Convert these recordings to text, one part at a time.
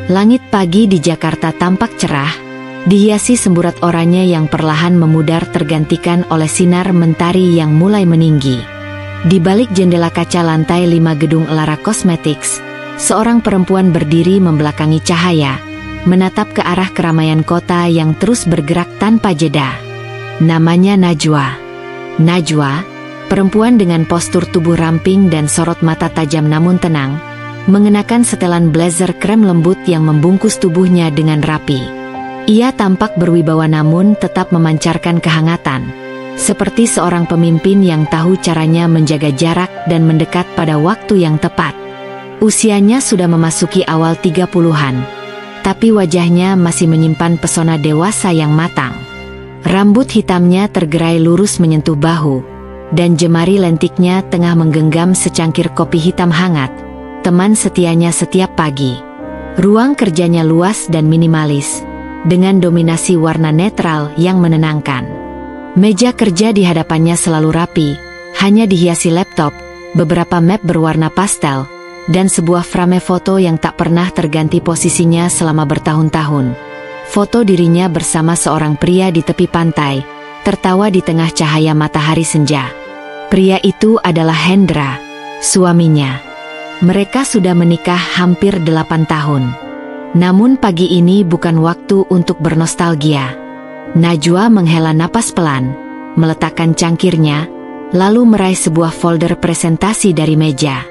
Langit pagi di Jakarta tampak cerah, dihiasi semburat oranye yang perlahan memudar tergantikan oleh sinar mentari yang mulai meninggi. Di balik jendela kaca lantai 5 gedung Elara Cosmetics, seorang perempuan berdiri membelakangi cahaya, menatap ke arah keramaian kota yang terus bergerak tanpa jeda. Namanya Najwa. Najwa, perempuan dengan postur tubuh ramping dan sorot mata tajam namun tenang, mengenakan setelan blazer krem lembut yang membungkus tubuhnya dengan rapi. Ia tampak berwibawa namun tetap memancarkan kehangatan, seperti seorang pemimpin yang tahu caranya menjaga jarak dan mendekat pada waktu yang tepat. Usianya sudah memasuki awal 30-an, tapi wajahnya masih menyimpan pesona dewasa yang matang. Rambut hitamnya tergerai lurus menyentuh bahu, dan jemari lentiknya tengah menggenggam secangkir kopi hitam hangat, teman setianya setiap pagi. Ruang kerjanya luas dan minimalis, dengan dominasi warna netral yang menenangkan. Meja kerja di hadapannya selalu rapi, hanya dihiasi laptop, beberapa map berwarna pastel, dan sebuah frame foto yang tak pernah terganti posisinya selama bertahun-tahun. Foto dirinya bersama seorang pria di tepi pantai, tertawa di tengah cahaya matahari senja. Pria itu adalah Hendra, suaminya. Mereka sudah menikah hampir 8 tahun. Namun pagi ini bukan waktu untuk bernostalgia. Najwa menghela napas pelan, meletakkan cangkirnya, lalu meraih sebuah folder presentasi dari meja.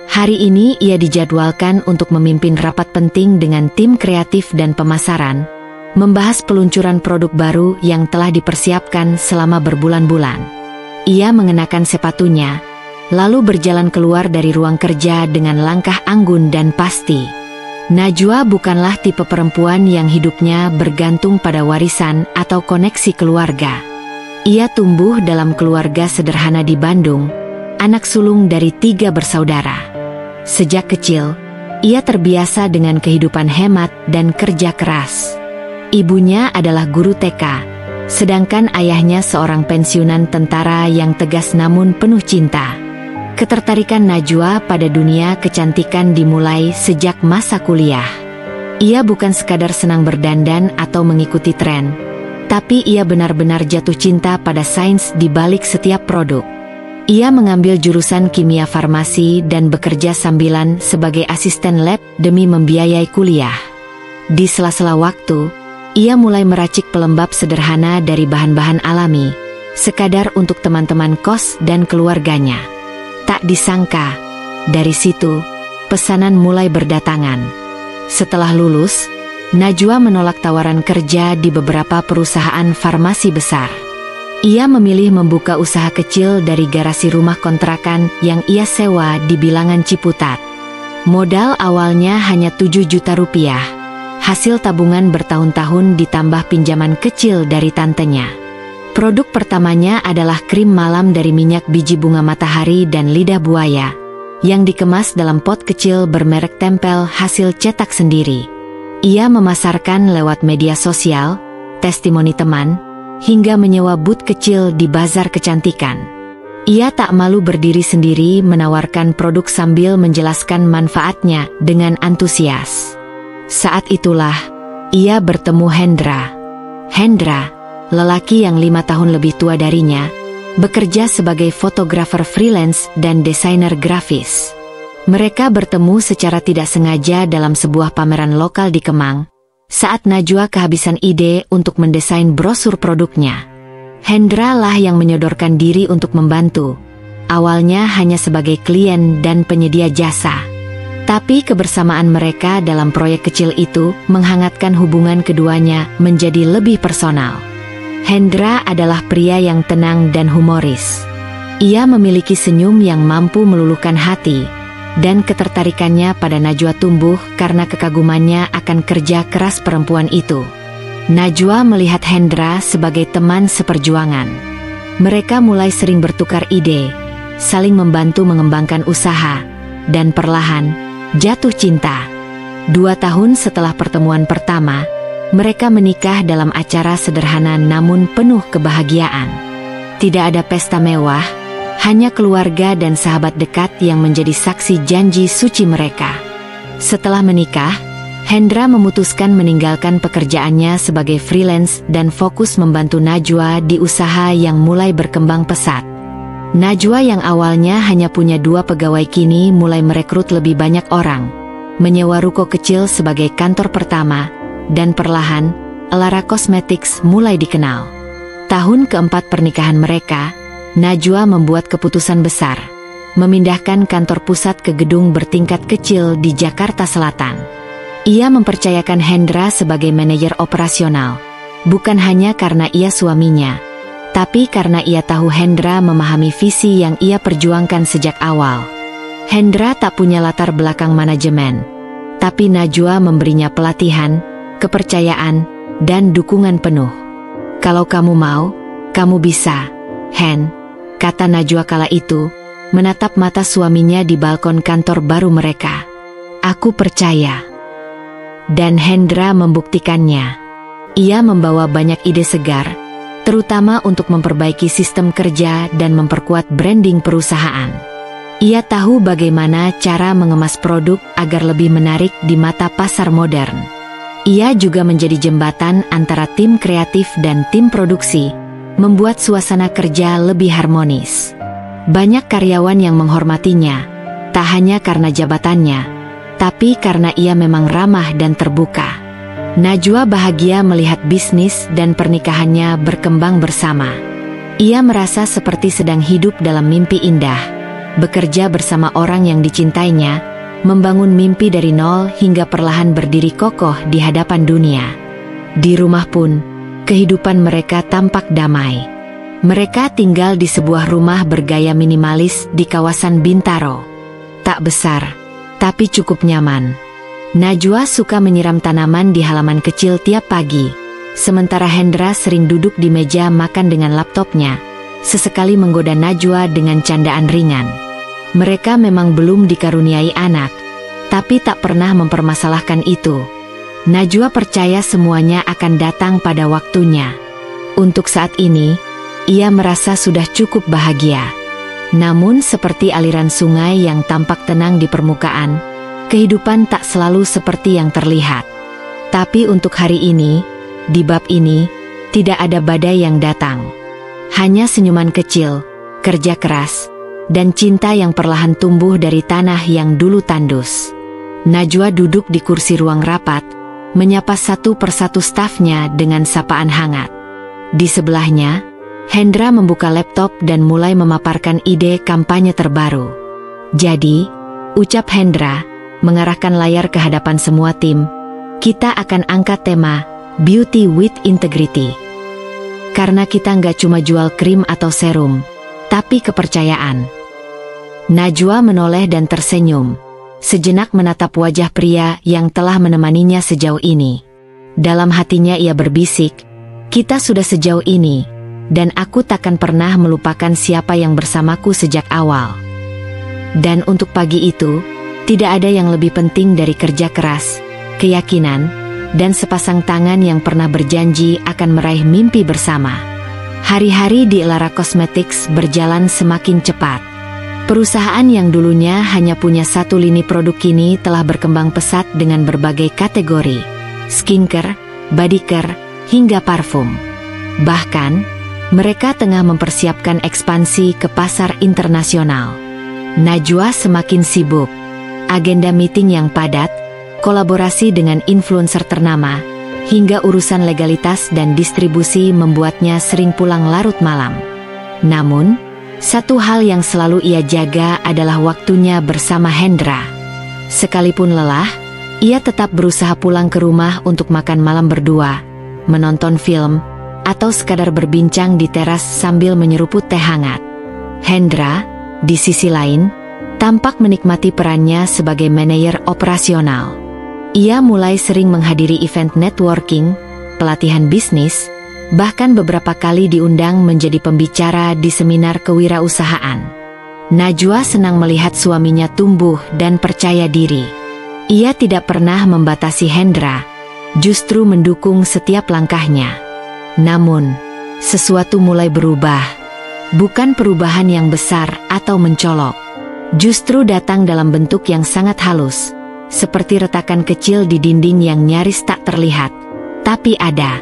Hari ini ia dijadwalkan untuk memimpin rapat penting dengan tim kreatif dan pemasaran, membahas peluncuran produk baru yang telah dipersiapkan selama berbulan-bulan. Ia mengenakan sepatunya, lalu berjalan keluar dari ruang kerja dengan langkah anggun dan pasti. Najwa bukanlah tipe perempuan yang hidupnya bergantung pada warisan atau koneksi keluarga. Ia tumbuh dalam keluarga sederhana di Bandung, anak sulung dari 3 bersaudara. Sejak kecil, ia terbiasa dengan kehidupan hemat dan kerja keras. Ibunya adalah guru TK, sedangkan ayahnya seorang pensiunan tentara yang tegas namun penuh cinta. Ketertarikan Najwa pada dunia kecantikan dimulai sejak masa kuliah. Ia bukan sekadar senang berdandan atau mengikuti tren, tapi ia benar-benar jatuh cinta pada sains di balik setiap produk. Ia mengambil jurusan kimia farmasi dan bekerja sambilan sebagai asisten lab demi membiayai kuliah. Di sela-sela waktu, ia mulai meracik pelembab sederhana dari bahan-bahan alami, sekadar untuk teman-teman kos dan keluarganya. Tak disangka, dari situ, pesanan mulai berdatangan. Setelah lulus, Najwa menolak tawaran kerja di beberapa perusahaan farmasi besar. Ia memilih membuka usaha kecil dari garasi rumah kontrakan yang ia sewa di bilangan Ciputat. Modal awalnya hanya 7 juta rupiah, hasil tabungan bertahun-tahun ditambah pinjaman kecil dari tantenya. Produk pertamanya adalah krim malam dari minyak biji bunga matahari dan lidah buaya, yang dikemas dalam pot kecil bermerek tempel hasil cetak sendiri. Ia memasarkan lewat media sosial, testimoni teman, hingga menyewa booth kecil di bazar kecantikan. Ia tak malu berdiri sendiri menawarkan produk sambil menjelaskan manfaatnya dengan antusias. Saat itulah, ia bertemu Hendra. Hendra, lelaki yang 5 tahun lebih tua darinya, bekerja sebagai fotografer freelance dan desainer grafis. Mereka bertemu secara tidak sengaja dalam sebuah pameran lokal di Kemang, saat Najwa kehabisan ide untuk mendesain brosur produknya. Hendra lah yang menyodorkan diri untuk membantu, awalnya hanya sebagai klien dan penyedia jasa. Tapi kebersamaan mereka dalam proyek kecil itu menghangatkan hubungan keduanya menjadi lebih personal. Hendra adalah pria yang tenang dan humoris. Ia memiliki senyum yang mampu meluluhkan hati, dan ketertarikannya pada Najwa tumbuh karena kekagumannya akan kerja keras perempuan itu. Najwa melihat Hendra sebagai teman seperjuangan. Mereka mulai sering bertukar ide, saling membantu mengembangkan usaha, dan perlahan jatuh cinta. 2 tahun setelah pertemuan pertama, mereka menikah dalam acara sederhana namun penuh kebahagiaan. Tidak ada pesta mewah, hanya keluarga dan sahabat dekat yang menjadi saksi janji suci mereka. Setelah menikah, Hendra memutuskan meninggalkan pekerjaannya sebagai freelance dan fokus membantu Najwa di usaha yang mulai berkembang pesat. Najwa yang awalnya hanya punya 2 pegawai kini mulai merekrut lebih banyak orang, menyewa ruko kecil sebagai kantor pertama, dan perlahan, Elara Cosmetics mulai dikenal. Tahun keempat pernikahan mereka, Najwa membuat keputusan besar, memindahkan kantor pusat ke gedung bertingkat kecil di Jakarta Selatan. Ia mempercayakan Hendra sebagai manajer operasional, bukan hanya karena ia suaminya, tapi karena ia tahu Hendra memahami visi yang ia perjuangkan sejak awal. Hendra tak punya latar belakang manajemen, tapi Najwa memberinya pelatihan, kepercayaan, dan dukungan penuh. "Kalau kamu mau, kamu bisa, Hen," kata Najwa kala itu, menatap mata suaminya di balkon kantor baru mereka. "Aku percaya." Dan Hendra membuktikannya. Ia membawa banyak ide segar, terutama untuk memperbaiki sistem kerja dan memperkuat branding perusahaan. Ia tahu bagaimana cara mengemas produk agar lebih menarik di mata pasar modern. Ia juga menjadi jembatan antara tim kreatif dan tim produksi, membuat suasana kerja lebih harmonis. Banyak karyawan yang menghormatinya, tak hanya karena jabatannya, tapi karena ia memang ramah dan terbuka. Najwa bahagia melihat bisnis dan pernikahannya berkembang bersama. Ia merasa seperti sedang hidup dalam mimpi indah, bekerja bersama orang yang dicintainya, membangun mimpi dari nol hingga perlahan berdiri kokoh di hadapan dunia. Di rumah pun, kehidupan mereka tampak damai. Mereka tinggal di sebuah rumah bergaya minimalis di kawasan Bintaro. Tak besar, tapi cukup nyaman. Najwa suka menyiram tanaman di halaman kecil tiap pagi, sementara Hendra sering duduk di meja makan dengan laptopnya, sesekali menggoda Najwa dengan candaan ringan. Mereka memang belum dikaruniai anak, tapi tak pernah mempermasalahkan itu. Najwa percaya semuanya akan datang pada waktunya. Untuk saat ini, ia merasa sudah cukup bahagia. Namun seperti aliran sungai yang tampak tenang di permukaan, kehidupan tak selalu seperti yang terlihat. Tapi untuk hari ini, di bab ini, tidak ada badai yang datang. Hanya senyuman kecil, kerja keras, dan cinta yang perlahan tumbuh dari tanah yang dulu tandus. Najwa duduk di kursi ruang rapat, menyapa satu persatu stafnya dengan sapaan hangat. Di sebelahnya, Hendra membuka laptop dan mulai memaparkan ide kampanye terbaru. "Jadi," ucap Hendra, mengarahkan layar ke hadapan semua tim, "kita akan angkat tema Beauty with Integrity. Karena kita nggak cuma jual krim atau serum, tapi kepercayaan." Najwa menoleh dan tersenyum, sejenak menatap wajah pria yang telah menemaninya sejauh ini. Dalam hatinya ia berbisik, "Kita sudah sejauh ini, dan aku takkan pernah melupakan siapa yang bersamaku sejak awal." Dan untuk pagi itu, tidak ada yang lebih penting dari kerja keras, keyakinan, dan sepasang tangan yang pernah berjanji akan meraih mimpi bersama. Hari-hari di Elara Cosmetics berjalan semakin cepat. Perusahaan yang dulunya hanya punya satu lini produk kini telah berkembang pesat dengan berbagai kategori, skincare, body care, hingga parfum. Bahkan, mereka tengah mempersiapkan ekspansi ke pasar internasional. Najwa semakin sibuk, agenda meeting yang padat, kolaborasi dengan influencer ternama, hingga urusan legalitas dan distribusi membuatnya sering pulang larut malam. Namun, satu hal yang selalu ia jaga adalah waktunya bersama Hendra. Sekalipun lelah, ia tetap berusaha pulang ke rumah untuk makan malam berdua, menonton film, atau sekadar berbincang di teras sambil menyeruput teh hangat. Hendra, di sisi lain, tampak menikmati perannya sebagai manajer operasional. Ia mulai sering menghadiri event networking, pelatihan bisnis, bahkan beberapa kali diundang menjadi pembicara di seminar kewirausahaan. Najwa senang melihat suaminya tumbuh dan percaya diri. Ia tidak pernah membatasi Hendra, justru mendukung setiap langkahnya. Namun, sesuatu mulai berubah. Bukan perubahan yang besar atau mencolok. Justru datang dalam bentuk yang sangat halus, seperti retakan kecil di dinding yang nyaris tak terlihat. Tapi ada.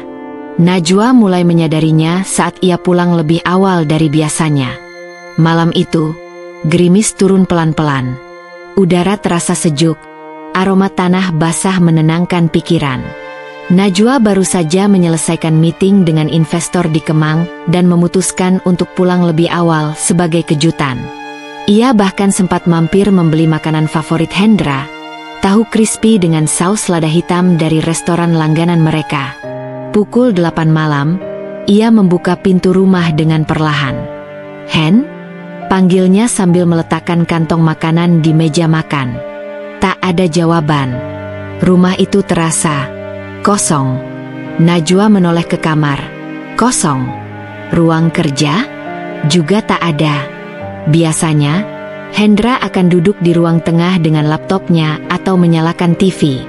Najwa mulai menyadarinya saat ia pulang lebih awal dari biasanya. Malam itu, gerimis turun pelan-pelan. Udara terasa sejuk, aroma tanah basah menenangkan pikiran. Najwa baru saja menyelesaikan meeting dengan investor di Kemang dan memutuskan untuk pulang lebih awal sebagai kejutan. Ia bahkan sempat mampir membeli makanan favorit Hendra, tahu crispy dengan saus lada hitam dari restoran langganan mereka. Pukul 8 malam, ia membuka pintu rumah dengan perlahan. "Hen?" panggilnya sambil meletakkan kantong makanan di meja makan. Tak ada jawaban. Rumah itu terasa kosong. Najwa menoleh ke kamar. Kosong. Ruang kerja juga tak ada. Biasanya, Hendra akan duduk di ruang tengah dengan laptopnya atau menyalakan TV.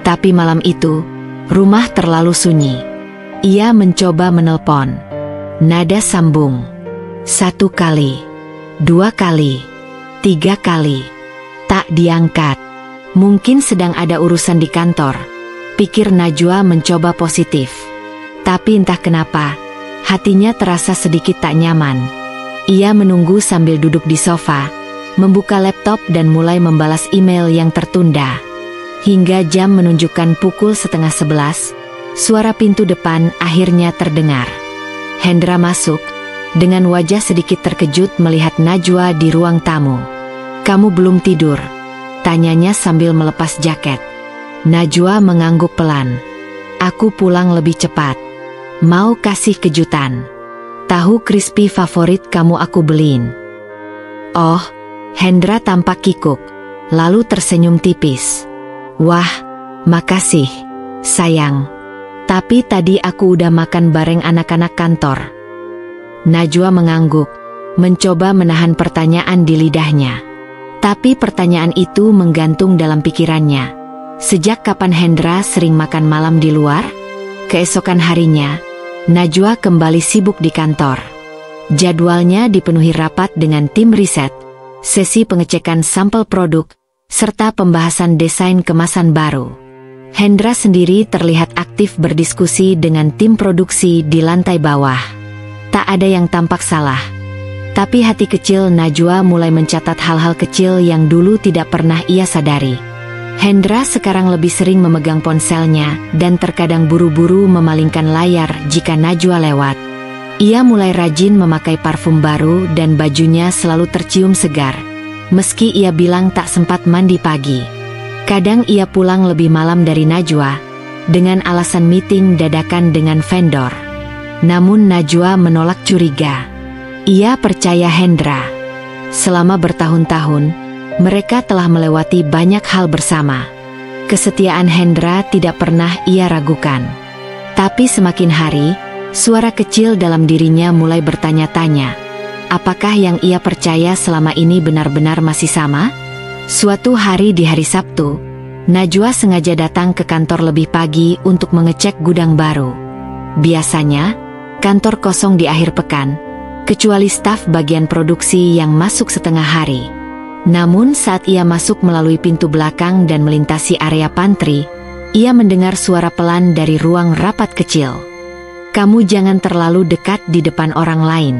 Tapi malam itu, rumah terlalu sunyi. Ia mencoba menelpon. Nada sambung. 1 kali, 2 kali, 3 kali. Tak diangkat. Mungkin sedang ada urusan di kantor, pikir Najwa mencoba positif. Tapi entah kenapa, hatinya terasa sedikit tak nyaman. Ia menunggu sambil duduk di sofa, membuka laptop dan mulai membalas email yang tertunda. Hingga jam menunjukkan pukul 10:30, suara pintu depan akhirnya terdengar. Hendra masuk, dengan wajah sedikit terkejut melihat Najwa di ruang tamu. "Kamu belum tidur?" tanyanya sambil melepas jaket. Najwa mengangguk pelan. "Aku pulang lebih cepat. Mau kasih kejutan. Tahu crispy favorit kamu aku beliin." "Oh," Hendra tampak kikuk, lalu tersenyum tipis. "Wah, makasih, sayang. Tapi tadi aku udah makan bareng anak-anak kantor." Najwa mengangguk, mencoba menahan pertanyaan di lidahnya. Tapi pertanyaan itu menggantung dalam pikirannya. Sejak kapan Hendra sering makan malam di luar? Keesokan harinya, Najwa kembali sibuk di kantor. Jadwalnya dipenuhi rapat dengan tim riset, sesi pengecekan sampel produk, serta pembahasan desain kemasan baru. Hendra sendiri terlihat aktif berdiskusi dengan tim produksi di lantai bawah. Tak ada yang tampak salah. Tapi hati kecil Najwa mulai mencatat hal-hal kecil yang dulu tidak pernah ia sadari. Hendra sekarang lebih sering memegang ponselnya dan terkadang buru-buru memalingkan layar jika Najwa lewat. Ia mulai rajin memakai parfum baru dan bajunya selalu tercium segar, meski ia bilang tak sempat mandi pagi. Kadang ia pulang lebih malam dari Najwa, dengan alasan meeting dadakan dengan vendor. Namun Najwa menolak curiga. Ia percaya Hendra. Selama bertahun-tahun, mereka telah melewati banyak hal bersama. Kesetiaan Hendra tidak pernah ia ragukan. Tapi semakin hari, suara kecil dalam dirinya mulai bertanya-tanya. Apakah yang ia percaya selama ini benar-benar masih sama? Suatu hari di hari Sabtu, Najwa sengaja datang ke kantor lebih pagi untuk mengecek gudang baru. Biasanya, kantor kosong di akhir pekan, kecuali staf bagian produksi yang masuk setengah hari. Namun saat ia masuk melalui pintu belakang dan melintasi area pantry, ia mendengar suara pelan dari ruang rapat kecil. "Kamu jangan terlalu dekat di depan orang lain.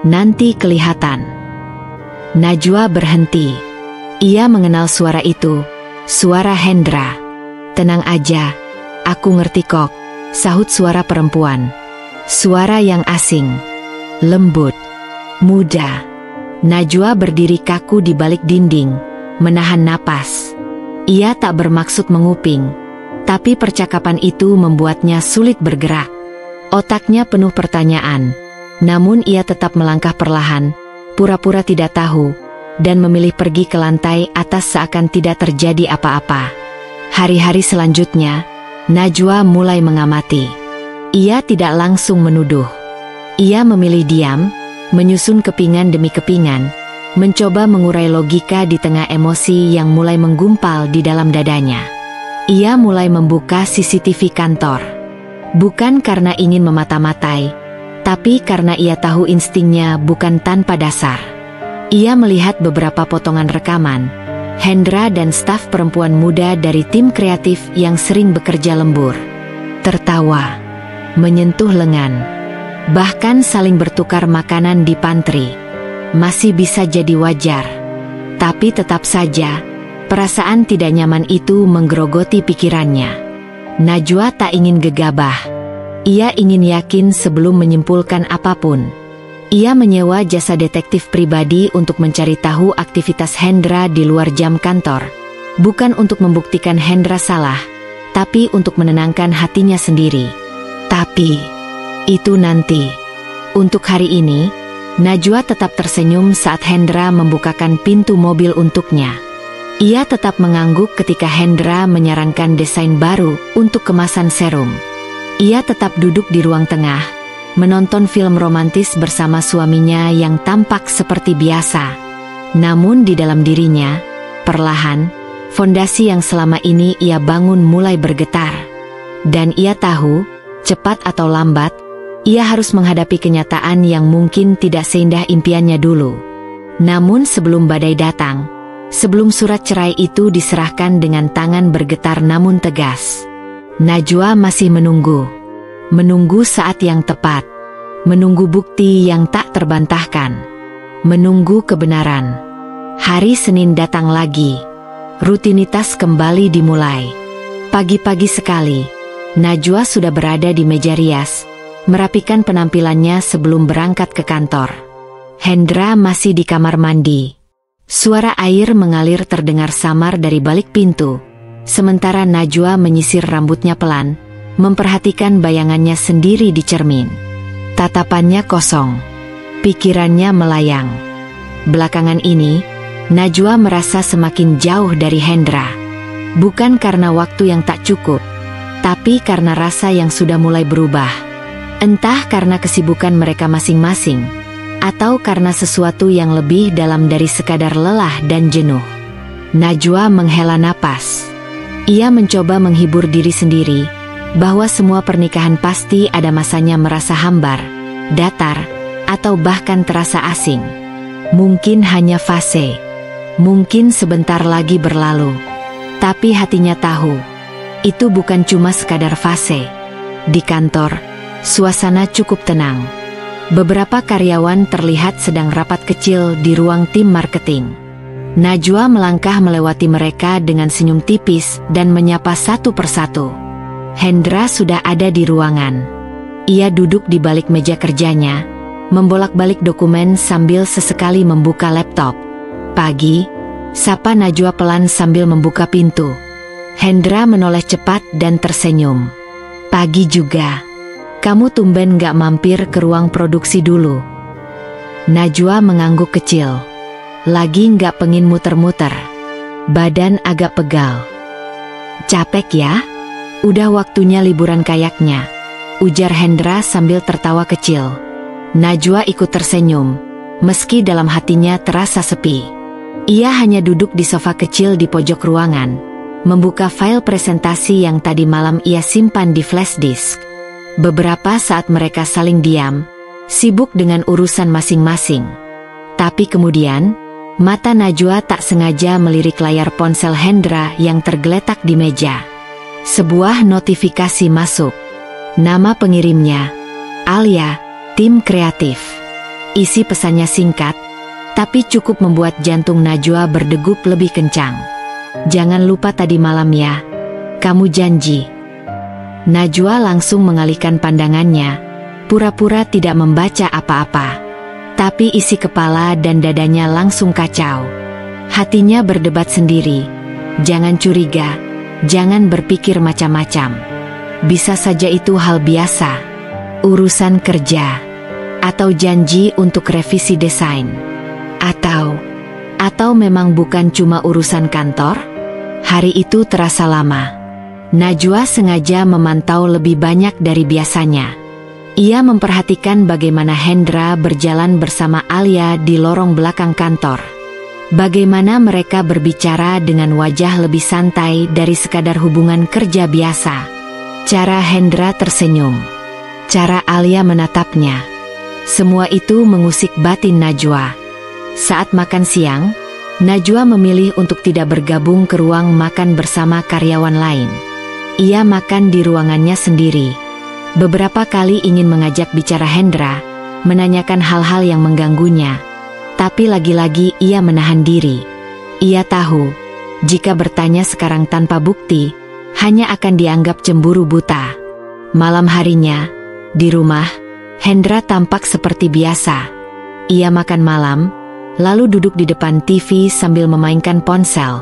Nanti kelihatan." Najwa berhenti. Ia mengenal suara itu, suara Hendra. "Tenang aja, aku ngerti kok," sahut suara perempuan. Suara yang asing, lembut, muda. Najwa berdiri kaku di balik dinding, menahan napas. Ia tak bermaksud menguping, tapi percakapan itu membuatnya sulit bergerak. Otaknya penuh pertanyaan, namun ia tetap melangkah perlahan, pura-pura tidak tahu, dan memilih pergi ke lantai atas seakan tidak terjadi apa-apa. Hari-hari selanjutnya, Najwa mulai mengamati. Ia tidak langsung menuduh. Ia memilih diam, menyusun kepingan demi kepingan, mencoba mengurai logika di tengah emosi yang mulai menggumpal di dalam dadanya. Ia mulai membuka CCTV kantor. Bukan karena ingin memata-matai, tapi karena ia tahu instingnya bukan tanpa dasar. Ia melihat beberapa potongan rekaman, Hendra dan staf perempuan muda dari tim kreatif yang sering bekerja lembur. Tertawa, menyentuh lengan, bahkan saling bertukar makanan di pantry. Masih bisa jadi wajar. Tapi tetap saja, perasaan tidak nyaman itu menggerogoti pikirannya. Najwa tak ingin gegabah. Ia ingin yakin sebelum menyimpulkan apapun. Ia menyewa jasa detektif pribadi untuk mencari tahu aktivitas Hendra di luar jam kantor. Bukan untuk membuktikan Hendra salah, tapi untuk menenangkan hatinya sendiri. Tapi, itu nanti. Untuk hari ini, Najwa tetap tersenyum saat Hendra membukakan pintu mobil untuknya. Ia tetap mengangguk ketika Hendra menyarankan desain baru untuk kemasan serum. Ia tetap duduk di ruang tengah, menonton film romantis bersama suaminya yang tampak seperti biasa. Namun di dalam dirinya, perlahan, fondasi yang selama ini ia bangun mulai bergetar. Dan ia tahu, cepat atau lambat, ia harus menghadapi kenyataan yang mungkin tidak seindah impiannya dulu. Namun sebelum badai datang, sebelum surat cerai itu diserahkan dengan tangan bergetar namun tegas, Najwa masih menunggu. Menunggu saat yang tepat. Menunggu bukti yang tak terbantahkan. Menunggu kebenaran. Hari Senin datang lagi. Rutinitas kembali dimulai. Pagi-pagi sekali, Najwa sudah berada di meja rias, merapikan penampilannya sebelum berangkat ke kantor. Hendra masih di kamar mandi. Suara air mengalir terdengar samar dari balik pintu. Sementara Najwa menyisir rambutnya pelan, memperhatikan bayangannya sendiri di cermin. Tatapannya kosong, pikirannya melayang. Belakangan ini, Najwa merasa semakin jauh dari Hendra. Bukan karena waktu yang tak cukup, tapi karena rasa yang sudah mulai berubah. Entah karena kesibukan mereka masing-masing, atau karena sesuatu yang lebih dalam dari sekadar lelah dan jenuh. Najwa menghela napas. Ia mencoba menghibur diri sendiri, bahwa semua pernikahan pasti ada masanya merasa hambar, datar, atau bahkan terasa asing. Mungkin hanya fase. Mungkin sebentar lagi berlalu. Tapi hatinya tahu, itu bukan cuma sekadar fase. Di kantor, suasana cukup tenang. Beberapa karyawan terlihat sedang rapat kecil di ruang tim marketing. Najwa melangkah melewati mereka dengan senyum tipis dan menyapa satu persatu. Hendra sudah ada di ruangan. Ia duduk di balik meja kerjanya, membolak-balik dokumen sambil sesekali membuka laptop. Pagi, sapa Najwa pelan sambil membuka pintu. Hendra menoleh cepat dan tersenyum. Pagi juga. Kamu tumben gak mampir ke ruang produksi dulu? Najwa mengangguk kecil. Lagi gak pengin muter-muter. Badan agak pegal. Capek ya? Udah waktunya liburan kayaknya, ujar Hendra sambil tertawa kecil. Najwa ikut tersenyum, meski dalam hatinya terasa sepi. Ia hanya duduk di sofa kecil di pojok ruangan, membuka file presentasi yang tadi malam ia simpan di flash disk. Beberapa saat mereka saling diam, sibuk dengan urusan masing-masing. Tapi kemudian, mata Najwa tak sengaja melirik layar ponsel Hendra yang tergeletak di meja. Sebuah notifikasi masuk. Nama pengirimnya, Alia, tim kreatif. Isi pesannya singkat, tapi cukup membuat jantung Najwa berdegup lebih kencang. Jangan lupa tadi malam ya, kamu janji. Najwa langsung mengalihkan pandangannya, pura-pura tidak membaca apa-apa. Tapi isi kepala dan dadanya langsung kacau. Hatinya berdebat sendiri. Jangan curiga, jangan berpikir macam-macam. Bisa saja itu hal biasa, urusan kerja, atau janji untuk revisi desain. Atau memang bukan cuma urusan kantor? Hari itu terasa lama. Najwa sengaja memantau lebih banyak dari biasanya. Ia memperhatikan bagaimana Hendra berjalan bersama Alia di lorong belakang kantor. Bagaimana mereka berbicara dengan wajah lebih santai dari sekadar hubungan kerja biasa. Cara Hendra tersenyum. Cara Alia menatapnya. Semua itu mengusik batin Najwa. Saat makan siang, Najwa memilih untuk tidak bergabung ke ruang makan bersama karyawan lain. Ia makan di ruangannya sendiri. Beberapa kali ingin mengajak bicara Hendra, menanyakan hal-hal yang mengganggunya. Tapi lagi-lagi ia menahan diri. Ia tahu, jika bertanya sekarang tanpa bukti, hanya akan dianggap cemburu buta. Malam harinya, di rumah, Hendra tampak seperti biasa. Ia makan malam, lalu duduk di depan TV sambil memainkan ponsel.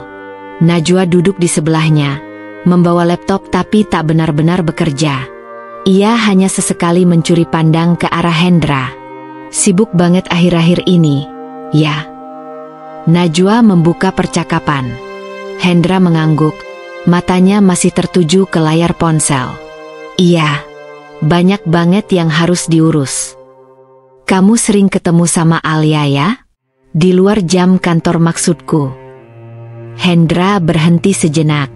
Najwa duduk di sebelahnya, membawa laptop tapi tak benar-benar bekerja. Ia hanya sesekali mencuri pandang ke arah Hendra. Sibuk banget akhir-akhir ini, ya? Najwa membuka percakapan. Hendra mengangguk, matanya masih tertuju ke layar ponsel. Iya, banyak banget yang harus diurus. Kamu sering ketemu sama Alia ya? Di luar jam kantor maksudku. Hendra berhenti sejenak.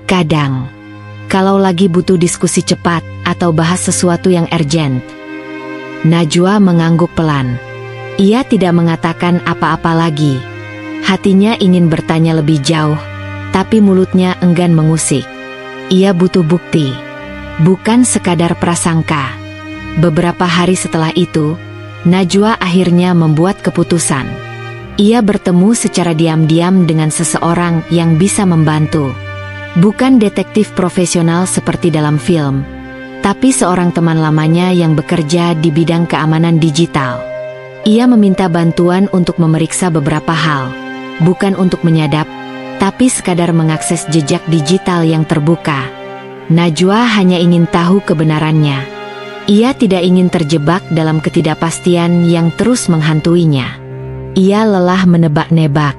Kadang, kalau lagi butuh diskusi cepat atau bahas sesuatu yang urgent. Najwa mengangguk pelan. Ia tidak mengatakan apa-apa lagi. Hatinya ingin bertanya lebih jauh, tapi mulutnya enggan mengusik. Ia butuh bukti, bukan sekadar prasangka. Beberapa hari setelah itu, Najwa akhirnya membuat keputusan. Ia bertemu secara diam-diam dengan seseorang yang bisa membantu. Bukan detektif profesional seperti dalam film, tapi seorang teman lamanya yang bekerja di bidang keamanan digital. Ia meminta bantuan untuk memeriksa beberapa hal, bukan untuk menyadap, tapi sekadar mengakses jejak digital yang terbuka. Najwa hanya ingin tahu kebenarannya. Ia tidak ingin terjebak dalam ketidakpastian yang terus menghantuinya. Ia lelah menebak-nebak.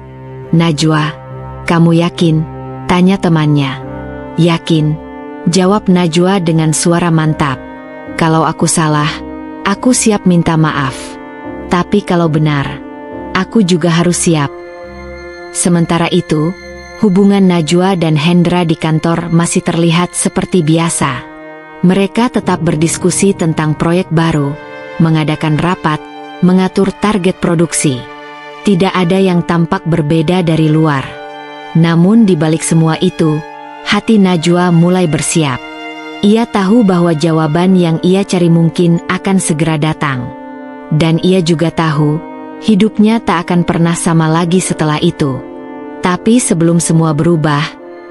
Najwa, kamu yakin? Tanya temannya. Yakin, jawab Najwa dengan suara mantap. Kalau aku salah, aku siap minta maaf. Tapi kalau benar, aku juga harus siap. Sementara itu, hubungan Najwa dan Hendra di kantor masih terlihat seperti biasa. Mereka tetap berdiskusi tentang proyek baru, mengadakan rapat, mengatur target produksi. Tidak ada yang tampak berbeda dari luar. Namun di balik semua itu, hati Najwa mulai bersiap. Ia tahu bahwa jawaban yang ia cari mungkin akan segera datang. Dan ia juga tahu, hidupnya tak akan pernah sama lagi setelah itu. Tapi sebelum semua berubah,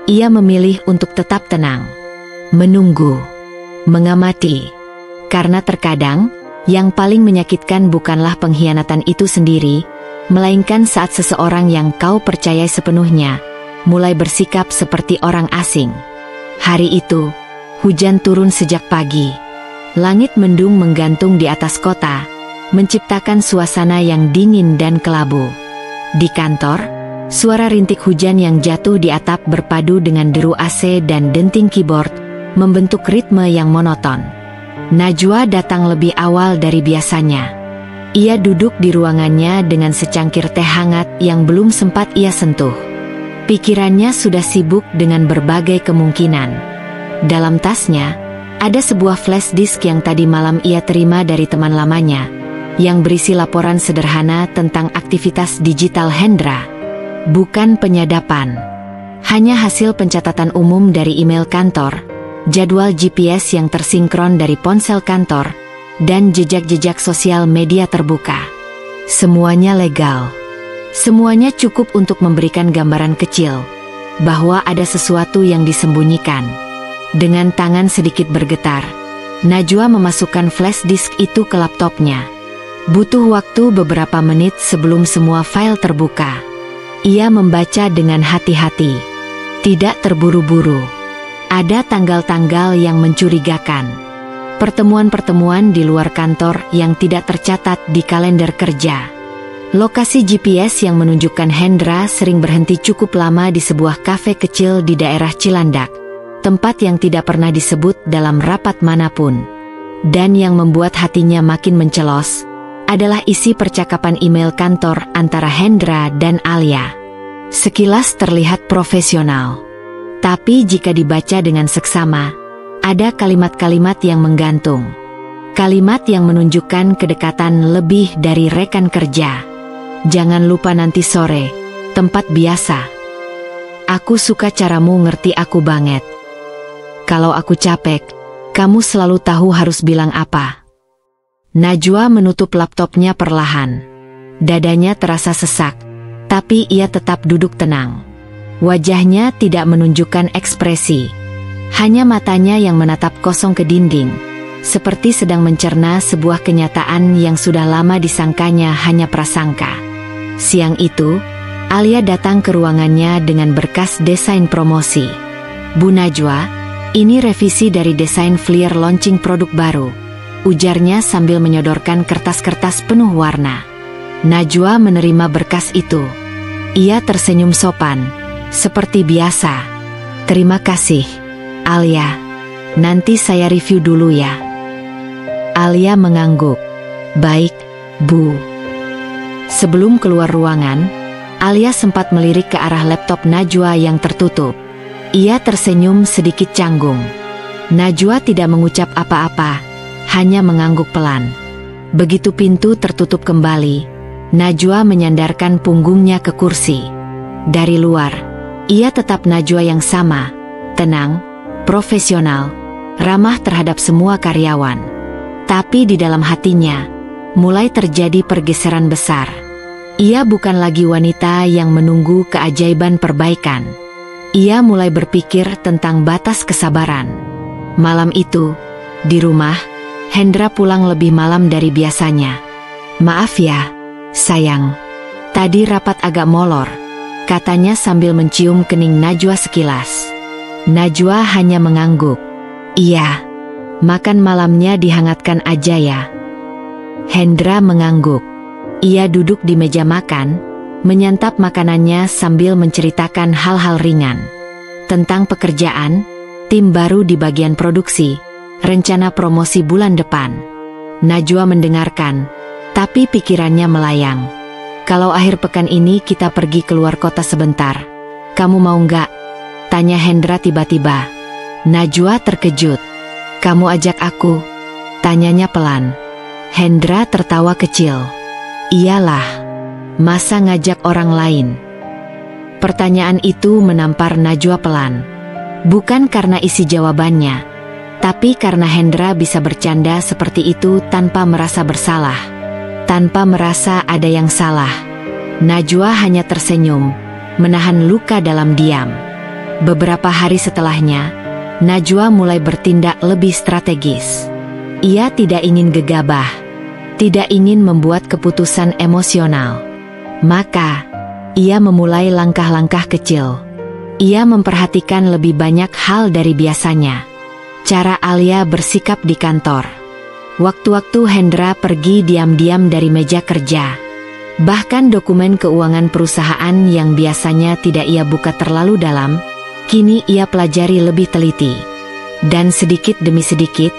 ia memilih untuk tetap tenang. Menunggu. Mengamati. Karena terkadang, yang paling menyakitkan bukanlah pengkhianatan itu sendiri, melainkan saat seseorang yang kau percayai sepenuhnya, mulai bersikap seperti orang asing. Hari itu, hujan turun sejak pagi. Langit mendung menggantung di atas kota, menciptakan suasana yang dingin dan kelabu. Di kantor, suara rintik hujan yang jatuh di atap berpadu dengan deru AC dan denting keyboard, membentuk ritme yang monoton. Najwa datang lebih awal dari biasanya. Ia duduk di ruangannya dengan secangkir teh hangat yang belum sempat ia sentuh. Pikirannya sudah sibuk dengan berbagai kemungkinan. Dalam tasnya, ada sebuah flash disk yang tadi malam ia terima dari teman lamanya, yang berisi laporan sederhana tentang aktivitas digital Hendra. Bukan penyadapan. Hanya hasil pencatatan umum dari email kantor, jadwal GPS yang tersinkron dari ponsel kantor, dan jejak-jejak sosial media terbuka. Semuanya legal. Semuanya cukup untuk memberikan gambaran kecil bahwa ada sesuatu yang disembunyikan. Dengan tangan sedikit bergetar, Najwa memasukkan flash disk itu ke laptopnya. Butuh waktu beberapa menit sebelum semua file terbuka. Ia membaca dengan hati-hati, tidak terburu-buru. Ada tanggal-tanggal yang mencurigakan. Pertemuan-pertemuan di luar kantor yang tidak tercatat di kalender kerja. Lokasi GPS yang menunjukkan Hendra sering berhenti cukup lama di sebuah kafe kecil di daerah Cilandak, tempat yang tidak pernah disebut dalam rapat manapun. Dan yang membuat hatinya makin mencelos, adalah isi percakapan email kantor antara Hendra dan Alia. Sekilas terlihat profesional. Tapi jika dibaca dengan seksama, ada kalimat-kalimat yang menggantung. Kalimat yang menunjukkan kedekatan lebih dari rekan kerja. Jangan lupa nanti sore, tempat biasa. Aku suka caramu ngerti aku banget. Kalau aku capek, kamu selalu tahu harus bilang apa. Najwa menutup laptopnya perlahan. Dadanya terasa sesak, tapi ia tetap duduk tenang. Wajahnya tidak menunjukkan ekspresi. Hanya matanya yang menatap kosong ke dinding, seperti sedang mencerna sebuah kenyataan yang sudah lama disangkanya hanya prasangka. Siang itu, Alia datang ke ruangannya dengan berkas desain promosi. "Bu Najwa, ini revisi dari desain flyer launching produk baru," ujarnya sambil menyodorkan kertas-kertas penuh warna. Najwa menerima berkas itu. Ia tersenyum sopan, seperti biasa. "Terima kasih, Alia. Nanti saya review dulu ya." Alia mengangguk. "Baik, Bu." Sebelum keluar ruangan, Alia sempat melirik ke arah laptop Najwa yang tertutup. Ia tersenyum sedikit canggung. Najwa tidak mengucap apa-apa, hanya mengangguk pelan. Begitu pintu tertutup kembali, Najwa menyandarkan punggungnya ke kursi. Dari luar, ia tetap Najwa yang sama, tenang, profesional, ramah terhadap semua karyawan. Tapi di dalam hatinya, mulai terjadi pergeseran besar. Ia bukan lagi wanita yang menunggu keajaiban perbaikan. Ia mulai berpikir tentang batas kesabaran. Malam itu, di rumah, Hendra pulang lebih malam dari biasanya. "Maaf ya, sayang. Tadi rapat agak molor," katanya sambil mencium kening Najwa sekilas. Najwa hanya mengangguk. "Iya, makan malamnya dihangatkan aja ya." Hendra mengangguk. Ia duduk di meja makan, menyantap makanannya sambil menceritakan hal-hal ringan. Tentang pekerjaan, tim baru di bagian produksi, rencana promosi bulan depan. Najwa mendengarkan, tapi pikirannya melayang. "Kalau akhir pekan ini kita pergi keluar kota sebentar, kamu mau nggak?" tanya Hendra tiba-tiba. Najwa terkejut. "Kamu ajak aku?" tanyanya pelan. Hendra tertawa kecil. "Iyalah, masa ngajak orang lain?" Pertanyaan itu menampar Najwa pelan. Bukan karena isi jawabannya, tapi karena Hendra bisa bercanda seperti itu tanpa merasa bersalah, tanpa merasa ada yang salah. Najwa hanya tersenyum, menahan luka dalam diam. Beberapa hari setelahnya, Najwa mulai bertindak lebih strategis. Ia tidak ingin gegabah, tidak ingin membuat keputusan emosional. Maka, ia memulai langkah-langkah kecil. Ia memperhatikan lebih banyak hal dari biasanya. Cara Alia bersikap di kantor. Waktu-waktu Hendra pergi diam-diam dari meja kerja. Bahkan dokumen keuangan perusahaan yang biasanya tidak ia buka terlalu dalam, kini ia pelajari lebih teliti. Dan sedikit demi sedikit,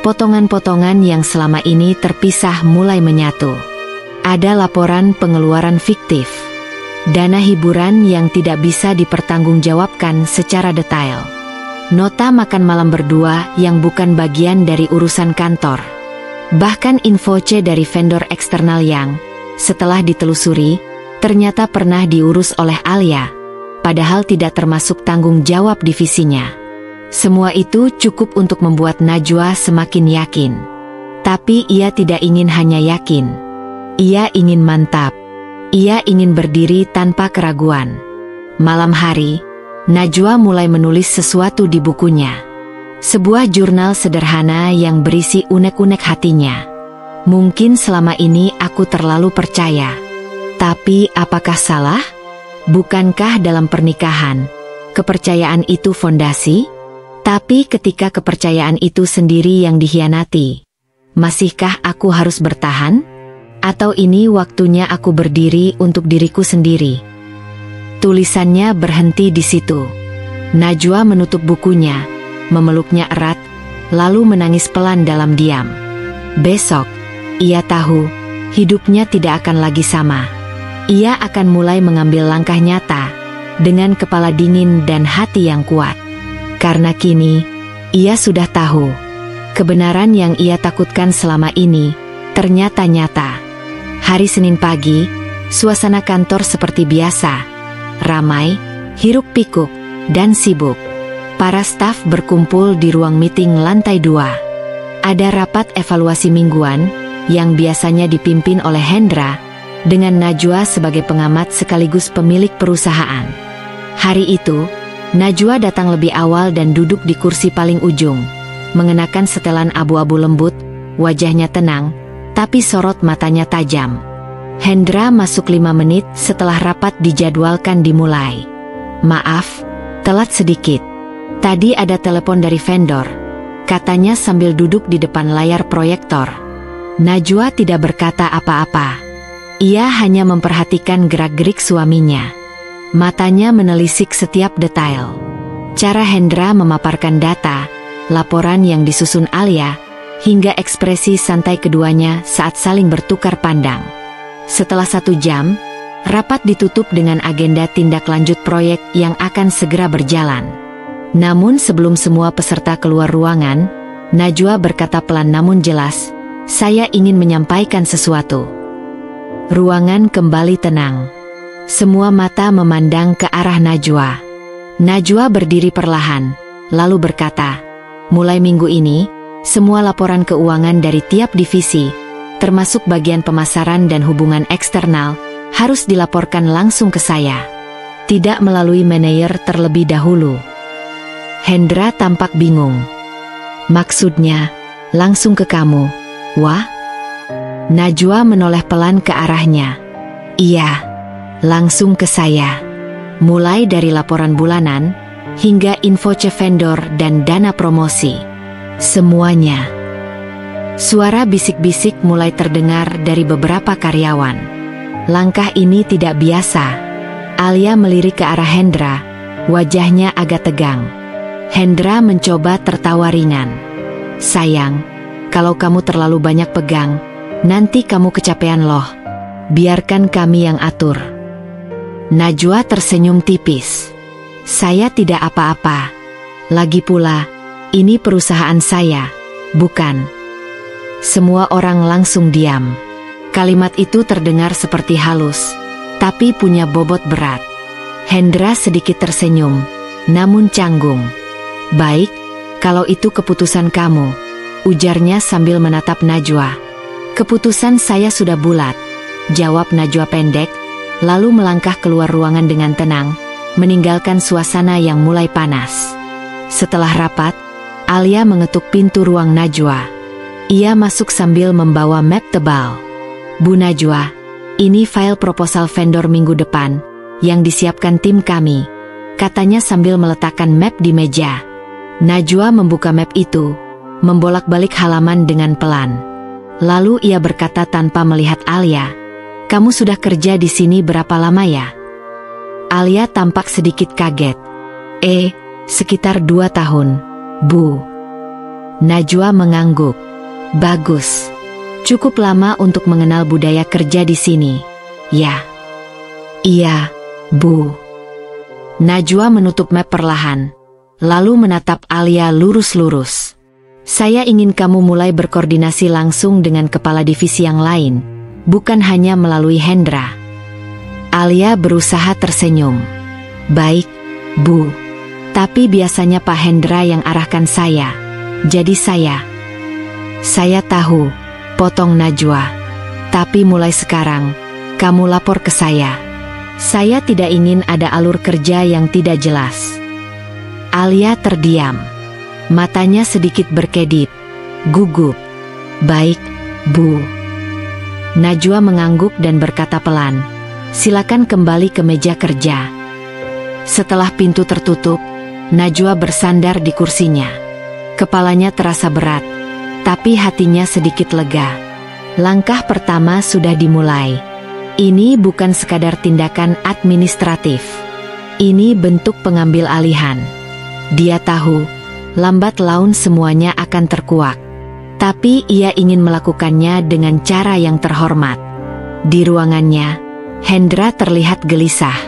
potongan-potongan yang selama ini terpisah mulai menyatu. Ada laporan pengeluaran fiktif, dana hiburan yang tidak bisa dipertanggungjawabkan secara detail, nota makan malam berdua yang bukan bagian dari urusan kantor, bahkan info C dari vendor eksternal yang, setelah ditelusuri, ternyata pernah diurus oleh Alia, padahal tidak termasuk tanggung jawab divisinya. Semua itu cukup untuk membuat Najwa semakin yakin. Tapi ia tidak ingin hanya yakin. Ia ingin mantap. Ia ingin berdiri tanpa keraguan. Malam hari, Najwa mulai menulis sesuatu di bukunya. Sebuah jurnal sederhana yang berisi unek-unek hatinya. "Mungkin selama ini aku terlalu percaya. Tapi apakah salah? Bukankah dalam pernikahan, kepercayaan itu fondasi? Tapi ketika kepercayaan itu sendiri yang dikhianati, masihkah aku harus bertahan? Atau ini waktunya aku berdiri untuk diriku sendiri?" Tulisannya berhenti di situ. Najwa menutup bukunya, memeluknya erat, lalu menangis pelan dalam diam. Besok, ia tahu, hidupnya tidak akan lagi sama. Ia akan mulai mengambil langkah nyata, dengan kepala dingin dan hati yang kuat. Karena kini, ia sudah tahu, kebenaran yang ia takutkan selama ini, ternyata nyata. Hari Senin pagi, suasana kantor seperti biasa, Ramai, hiruk-pikuk, dan sibuk. Para staf berkumpul di ruang meeting lantai 2. Ada rapat evaluasi mingguan yang biasanya dipimpin oleh Hendra dengan Najwa sebagai pengamat sekaligus pemilik perusahaan. Hari itu, Najwa datang lebih awal dan duduk di kursi paling ujung, mengenakan setelan abu-abu lembut, wajahnya tenang, tapi sorot matanya tajam. Hendra masuk 5 menit setelah rapat dijadwalkan dimulai. "Maaf, telat sedikit. Tadi ada telepon dari vendor," katanya sambil duduk di depan layar proyektor. Najwa tidak berkata apa-apa. Ia hanya memperhatikan gerak-gerik suaminya. Matanya menelisik setiap detail. Cara Hendra memaparkan data, laporan yang disusun Alia, hingga ekspresi santai keduanya saat saling bertukar pandang. Setelah 1 jam, rapat ditutup dengan agenda tindak lanjut proyek yang akan segera berjalan. Namun sebelum semua peserta keluar ruangan, Najwa berkata pelan namun jelas, "Saya ingin menyampaikan sesuatu." Ruangan kembali tenang. Semua mata memandang ke arah Najwa. Najwa berdiri perlahan, lalu berkata, "Mulai minggu ini, semua laporan keuangan dari tiap divisi, termasuk bagian pemasaran dan hubungan eksternal, harus dilaporkan langsung ke saya. Tidak melalui manajer terlebih dahulu." Hendra tampak bingung. "Maksudnya, langsung ke kamu, Wah?" Najwa menoleh pelan ke arahnya. "Iya, langsung ke saya. Mulai dari laporan bulanan, hingga info vendor dan dana promosi. Semuanya." Suara bisik-bisik mulai terdengar dari beberapa karyawan. Langkah ini tidak biasa. Alia melirik ke arah Hendra, wajahnya agak tegang. Hendra mencoba tertawa ringan. "Sayang, kalau kamu terlalu banyak pegang, nanti kamu kecapean loh. Biarkan kami yang atur." Najwa tersenyum tipis. "Saya tidak apa-apa. Lagi pula, ini perusahaan saya, bukan?" Semua orang langsung diam. Kalimat itu terdengar seperti halus, tapi punya bobot berat. Hendra sedikit tersenyum, namun canggung. "Baik, kalau itu keputusan kamu," ujarnya sambil menatap Najwa. "Keputusan saya sudah bulat," jawab Najwa pendek, lalu melangkah keluar ruangan dengan tenang, meninggalkan suasana yang mulai panas. Setelah rapat, Alia mengetuk pintu ruang Najwa. Ia masuk sambil membawa map tebal. "Bu Najwa, ini file proposal vendor minggu depan, yang disiapkan tim kami," katanya sambil meletakkan map di meja. Najwa membuka map itu, membolak-balik halaman dengan pelan. Lalu ia berkata tanpa melihat Alia, "Kamu sudah kerja di sini berapa lama ya?" Alia tampak sedikit kaget. Sekitar 2 tahun, Bu." Najwa mengangguk. "Bagus. Cukup lama untuk mengenal budaya kerja di sini, ya?" "Iya, Bu." Najwa menutup map perlahan, lalu menatap Alia lurus-lurus. "Saya ingin kamu mulai berkoordinasi langsung dengan kepala divisi yang lain, bukan hanya melalui Hendra." Alia berusaha tersenyum. "Baik, Bu. Tapi biasanya Pak Hendra yang arahkan saya. Jadi Saya tahu," potong Najwa. "Tapi mulai sekarang, kamu lapor ke saya. Saya tidak ingin ada alur kerja yang tidak jelas." Alia terdiam. Matanya sedikit berkedip. Gugup. "Baik, Bu." Najwa mengangguk dan berkata pelan, "Silakan kembali ke meja kerja." Setelah pintu tertutup, Najwa bersandar di kursinya. Kepalanya terasa berat, tapi hatinya sedikit lega. Langkah pertama sudah dimulai. Ini bukan sekadar tindakan administratif. Ini bentuk pengambil alihan. Dia tahu, lambat laun semuanya akan terkuak. Tapi ia ingin melakukannya dengan cara yang terhormat. Di ruangannya, Hendra terlihat gelisah.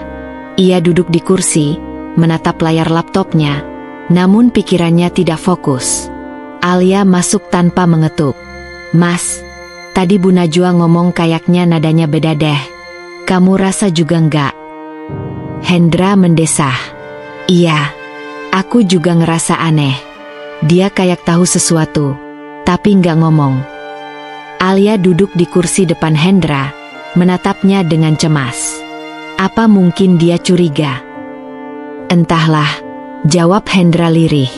Ia duduk di kursi, menatap layar laptopnya, namun pikirannya tidak fokus. Alia masuk tanpa mengetuk. "Mas, tadi Bu Najwa ngomong kayaknya nadanya beda deh. Kamu rasa juga enggak?" Hendra mendesah. Iya, aku juga ngerasa aneh. Dia kayak tahu sesuatu, tapi nggak ngomong. Alia duduk di kursi depan Hendra, menatapnya dengan cemas. Apa mungkin dia curiga? Entahlah, jawab Hendra lirih.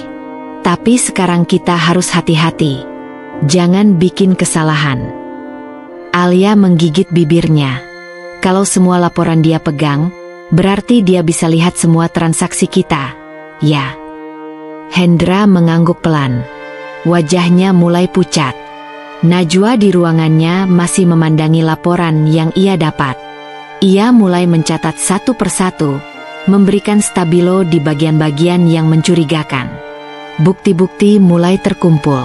Tapi sekarang kita harus hati-hati. Jangan bikin kesalahan. Alia menggigit bibirnya. Kalau semua laporan dia pegang, berarti dia bisa lihat semua transaksi kita. Ya. Hendra mengangguk pelan. Wajahnya mulai pucat. Najwa di ruangannya masih memandangi laporan yang ia dapat. Ia mulai mencatat satu persatu, memberikan stabilo di bagian-bagian yang mencurigakan. Bukti-bukti mulai terkumpul.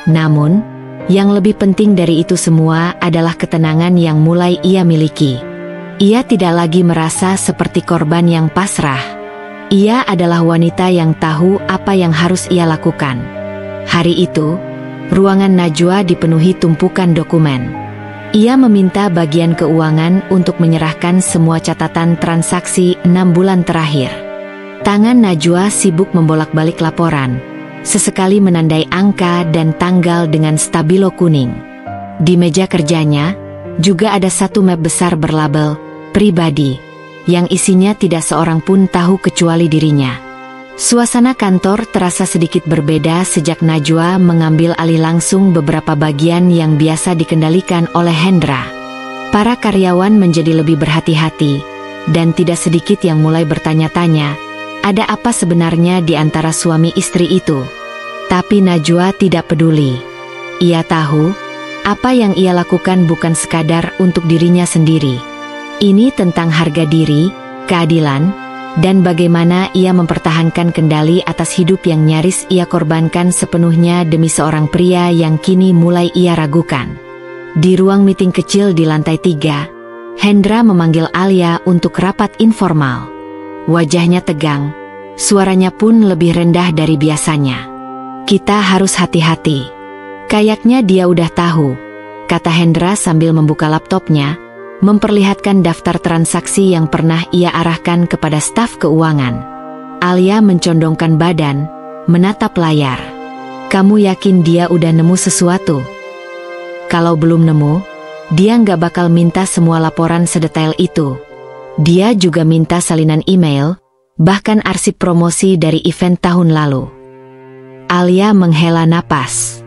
Namun, yang lebih penting dari itu semua adalah ketenangan yang mulai ia miliki. Ia tidak lagi merasa seperti korban yang pasrah. Ia adalah wanita yang tahu apa yang harus ia lakukan. Hari itu, ruangan Najwa dipenuhi tumpukan dokumen. Ia meminta bagian keuangan untuk menyerahkan semua catatan transaksi 6 bulan terakhir. Tangan Najwa sibuk membolak-balik laporan, sesekali menandai angka dan tanggal dengan stabilo kuning. Di meja kerjanya, juga ada satu map besar berlabel pribadi, yang isinya tidak seorang pun tahu kecuali dirinya. Suasana kantor terasa sedikit berbeda sejak Najwa mengambil alih langsung beberapa bagian yang biasa dikendalikan oleh Hendra. Para karyawan menjadi lebih berhati-hati, dan tidak sedikit yang mulai bertanya-tanya, ada apa sebenarnya di antara suami istri itu. Tapi Najwa tidak peduli. Ia tahu, apa yang ia lakukan bukan sekadar untuk dirinya sendiri. Ini tentang harga diri, keadilan, dan bagaimana ia mempertahankan kendali atas hidup yang nyaris ia korbankan sepenuhnya demi seorang pria yang kini mulai ia ragukan. Di ruang meeting kecil di lantai 3, Hendra memanggil Alia untuk rapat informal. Wajahnya tegang, suaranya pun lebih rendah dari biasanya. Kita harus hati-hati. Kayaknya dia udah tahu, kata Hendra sambil membuka laptopnya, memperlihatkan daftar transaksi yang pernah ia arahkan kepada staf keuangan. Alia mencondongkan badan, menatap layar. Kamu yakin dia udah nemu sesuatu? Kalau belum nemu, dia nggak bakal minta semua laporan sedetail itu. Dia juga minta salinan email, bahkan arsip promosi dari event tahun lalu. Alia menghela napas.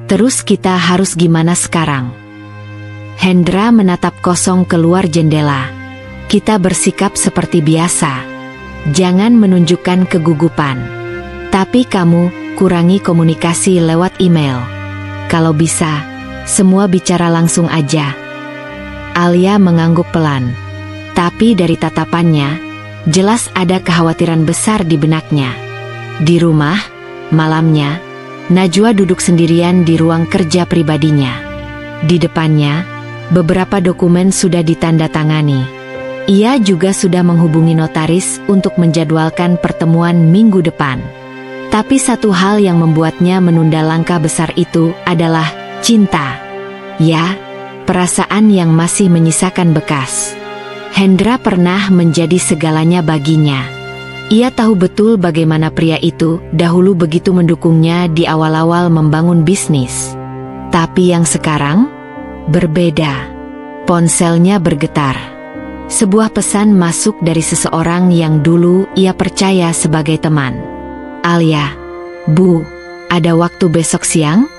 Terus kita harus gimana sekarang? Hendra menatap kosong keluar jendela. Kita bersikap seperti biasa. Jangan menunjukkan kegugupan. Tapi kamu, kurangi komunikasi lewat email. Kalau bisa, semua bicara langsung aja. Alia mengangguk pelan. Tapi dari tatapannya, jelas ada kekhawatiran besar di benaknya. Di rumah, malamnya, Najwa duduk sendirian di ruang kerja pribadinya. Di depannya, beberapa dokumen sudah ditandatangani. Ia juga sudah menghubungi notaris untuk menjadwalkan pertemuan minggu depan. Tapi satu hal yang membuatnya menunda langkah besar itu adalah cinta. Ya, perasaan yang masih menyisakan bekas. Hendra pernah menjadi segalanya baginya. Ia tahu betul bagaimana pria itu dahulu begitu mendukungnya di awal-awal membangun bisnis. Tapi yang sekarang berbeda. Ponselnya bergetar. Sebuah pesan masuk dari seseorang yang dulu ia percaya sebagai teman. Alia, Bu, ada waktu besok siang?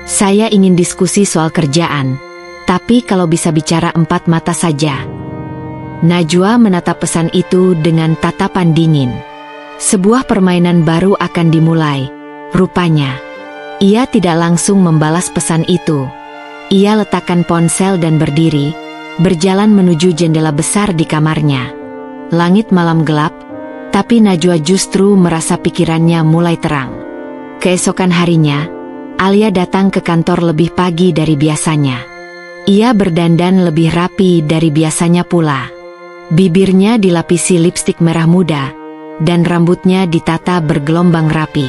Saya ingin diskusi soal kerjaan, tapi kalau bisa bicara 4 mata saja. Najwa menatap pesan itu dengan tatapan dingin. Sebuah permainan baru akan dimulai, rupanya. Ia tidak langsung membalas pesan itu. Ia letakkan ponsel dan berdiri, berjalan menuju jendela besar di kamarnya. Langit malam gelap, tapi Najwa justru merasa pikirannya mulai terang. Keesokan harinya, Alia datang ke kantor lebih pagi dari biasanya. Ia berdandan lebih rapi dari biasanya pula. Bibirnya dilapisi lipstik merah muda, dan rambutnya ditata bergelombang rapi.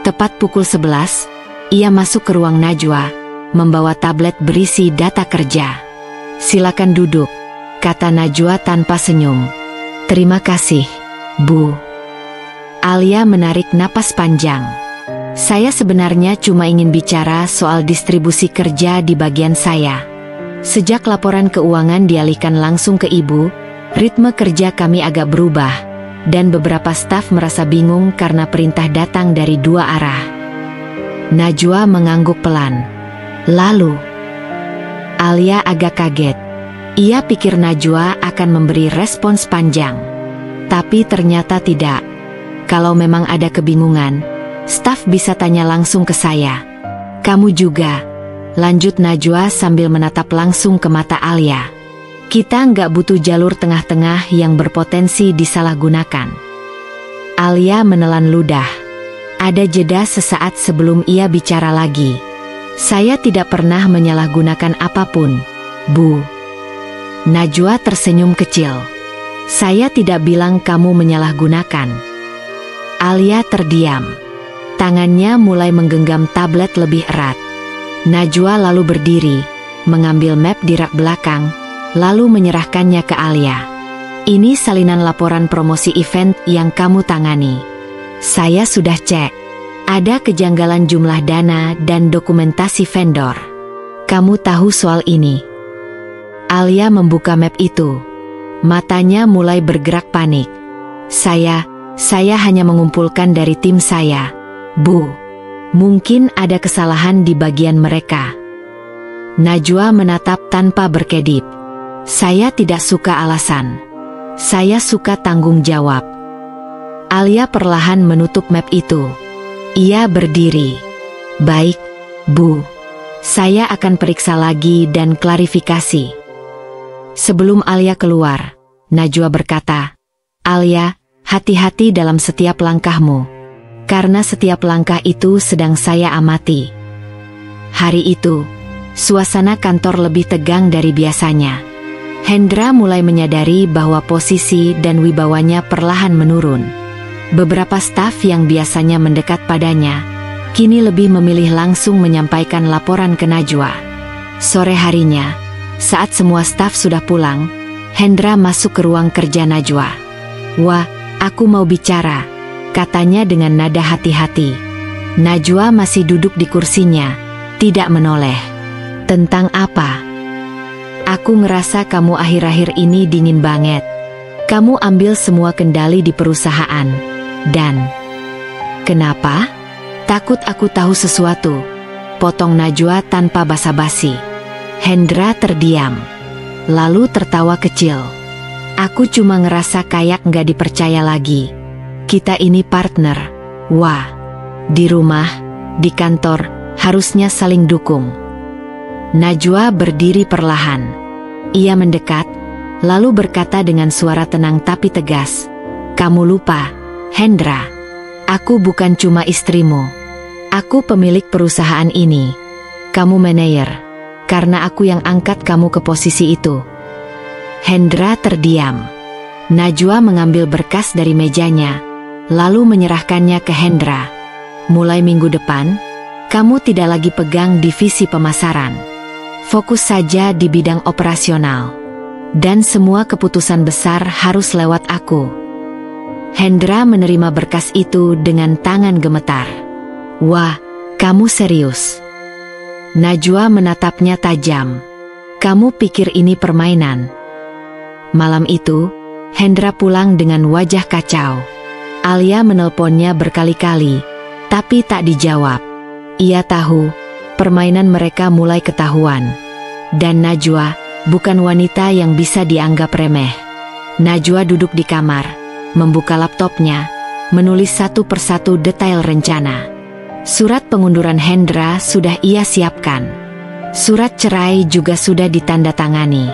Tepat pukul 11, ia masuk ke ruang Najwa, membawa tablet berisi data kerja. Silakan duduk, kata Najwa tanpa senyum. Terima kasih, Bu. Alia menarik napas panjang. Saya sebenarnya cuma ingin bicara soal distribusi kerja di bagian saya. Sejak laporan keuangan dialihkan langsung ke Ibu, ritme kerja kami agak berubah, dan beberapa staf merasa bingung karena perintah datang dari dua arah. Najwa mengangguk pelan. Lalu, Alia agak kaget. Ia pikir Najwa akan memberi respons panjang. Tapi ternyata tidak. Kalau memang ada kebingungan, staf bisa tanya langsung ke saya. Kamu juga, lanjut Najwa sambil menatap langsung ke mata Alia. Kita nggak butuh jalur tengah-tengah yang berpotensi disalahgunakan. Alia menelan ludah. Ada jeda sesaat sebelum ia bicara lagi. Saya tidak pernah menyalahgunakan apapun, Bu. Najwa tersenyum kecil. Saya tidak bilang kamu menyalahgunakan. Alia terdiam. Tangannya mulai menggenggam tablet lebih erat. Najwa lalu berdiri, mengambil map di rak belakang, lalu menyerahkannya ke Alia. Ini salinan laporan promosi event yang kamu tangani. Saya sudah cek. Ada kejanggalan jumlah dana dan dokumentasi vendor. Kamu tahu soal ini? Alia membuka map itu. Matanya mulai bergerak panik. Saya hanya mengumpulkan dari tim saya, Bu. Mungkin ada kesalahan di bagian mereka. Najwa menatap tanpa berkedip. Saya tidak suka alasan. Saya suka tanggung jawab. Alia perlahan menutup map itu. Ia berdiri. Baik, Bu. Saya akan periksa lagi dan klarifikasi. Sebelum Alia keluar, Najwa berkata, Alia, hati-hati dalam setiap langkahmu. Karena setiap langkah itu sedang saya amati. Hari itu, suasana kantor lebih tegang dari biasanya. Hendra mulai menyadari bahwa posisi dan wibawanya perlahan menurun. Beberapa staf yang biasanya mendekat padanya, kini lebih memilih langsung menyampaikan laporan ke Najwa. Sore harinya, saat semua staf sudah pulang, Hendra masuk ke ruang kerja Najwa. Wah, aku mau bicara, katanya dengan nada hati-hati. Najwa masih duduk di kursinya, tidak menoleh. Tentang apa? Aku ngerasa kamu akhir-akhir ini dingin banget. Kamu ambil semua kendali di perusahaan. Dan kenapa? Takut aku tahu sesuatu, potong Najwa tanpa basa-basi. Hendra terdiam, lalu tertawa kecil. Aku cuma ngerasa kayak nggak dipercaya lagi. Kita ini partner. Wah, di rumah, di kantor, harusnya saling dukung. Najwa berdiri perlahan. Ia mendekat, lalu berkata dengan suara tenang tapi tegas. Kamu lupa, Hendra. Aku bukan cuma istrimu. Aku pemilik perusahaan ini. Kamu manajer. Karena aku yang angkat kamu ke posisi itu. Hendra terdiam. Najwa mengambil berkas dari mejanya, lalu menyerahkannya ke Hendra. Mulai minggu depan, kamu tidak lagi pegang divisi pemasaran. Fokus saja di bidang operasional. Dan semua keputusan besar harus lewat aku. Hendra menerima berkas itu dengan tangan gemetar. Wah, kamu serius? Najwa menatapnya tajam. Kamu pikir ini permainan? Malam itu, Hendra pulang dengan wajah kacau. Alia menelponnya berkali-kali, tapi tak dijawab. Ia tahu, permainan mereka mulai ketahuan. Dan Najwa, bukan wanita yang bisa dianggap remeh. Najwa duduk di kamar, membuka laptopnya, menulis satu persatu detail rencana. Surat pengunduran Hendra sudah ia siapkan. Surat cerai juga sudah ditandatangani.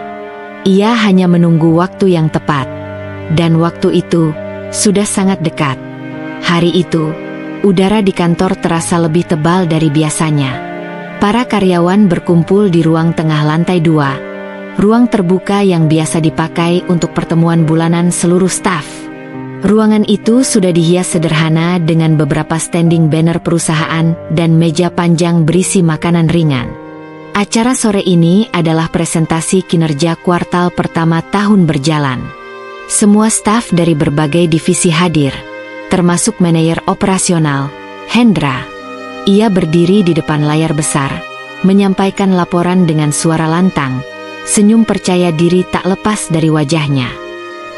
Ia hanya menunggu waktu yang tepat. Dan waktu itu sudah sangat dekat. Hari itu, udara di kantor terasa lebih tebal dari biasanya. Para karyawan berkumpul di ruang tengah lantai 2. Ruang terbuka yang biasa dipakai untuk pertemuan bulanan seluruh staf. Ruangan itu sudah dihias sederhana dengan beberapa standing banner perusahaan dan meja panjang berisi makanan ringan. Acara sore ini adalah presentasi kinerja kuartal pertama tahun berjalan. Semua staf dari berbagai divisi hadir, termasuk manajer operasional, Hendra. Ia berdiri di depan layar besar, menyampaikan laporan dengan suara lantang, senyum percaya diri tak lepas dari wajahnya.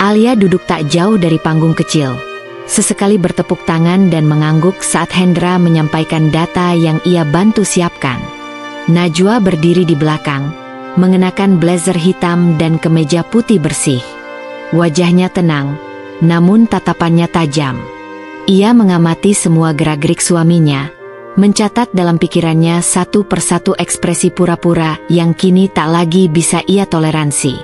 Alia duduk tak jauh dari panggung kecil, sesekali bertepuk tangan dan mengangguk saat Hendra menyampaikan data yang ia bantu siapkan. Najwa berdiri di belakang, mengenakan blazer hitam dan kemeja putih bersih. Wajahnya tenang, namun tatapannya tajam. Ia mengamati semua gerak-gerik suaminya, mencatat dalam pikirannya satu persatu ekspresi pura-pura yang kini tak lagi bisa ia toleransi.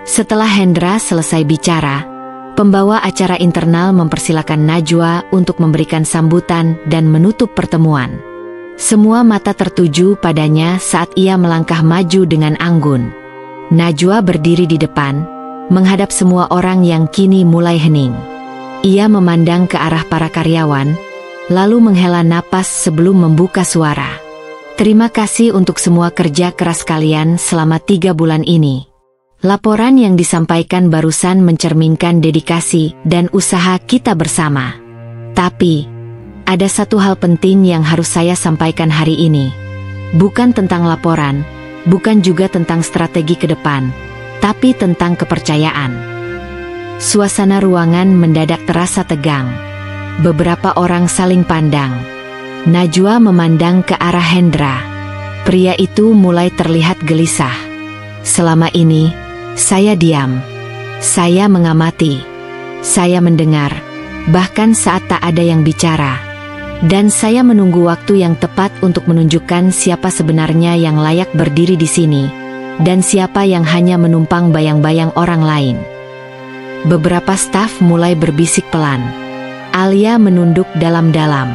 Setelah Hendra selesai bicara, pembawa acara internal mempersilakan Najwa untuk memberikan sambutan dan menutup pertemuan. Semua mata tertuju padanya saat ia melangkah maju dengan anggun. Najwa berdiri di depan, menghadap semua orang yang kini mulai hening. Ia memandang ke arah para karyawan, lalu menghela napas sebelum membuka suara. Terima kasih untuk semua kerja keras kalian selama 3 bulan ini. Laporan yang disampaikan barusan mencerminkan dedikasi dan usaha kita bersama. Tapi, ada satu hal penting yang harus saya sampaikan hari ini. Bukan tentang laporan, bukan juga tentang strategi ke depan, tapi tentang kepercayaan. Suasana ruangan mendadak terasa tegang. Beberapa orang saling pandang. Najwa memandang ke arah Hendra. Pria itu mulai terlihat gelisah. Selama ini, saya diam. Saya mengamati. Saya mendengar, bahkan saat tak ada yang bicara. Dan saya menunggu waktu yang tepat untuk menunjukkan siapa sebenarnya yang layak berdiri di sini, dan siapa yang hanya menumpang bayang-bayang orang lain. Beberapa staf mulai berbisik pelan. Alia menunduk dalam-dalam.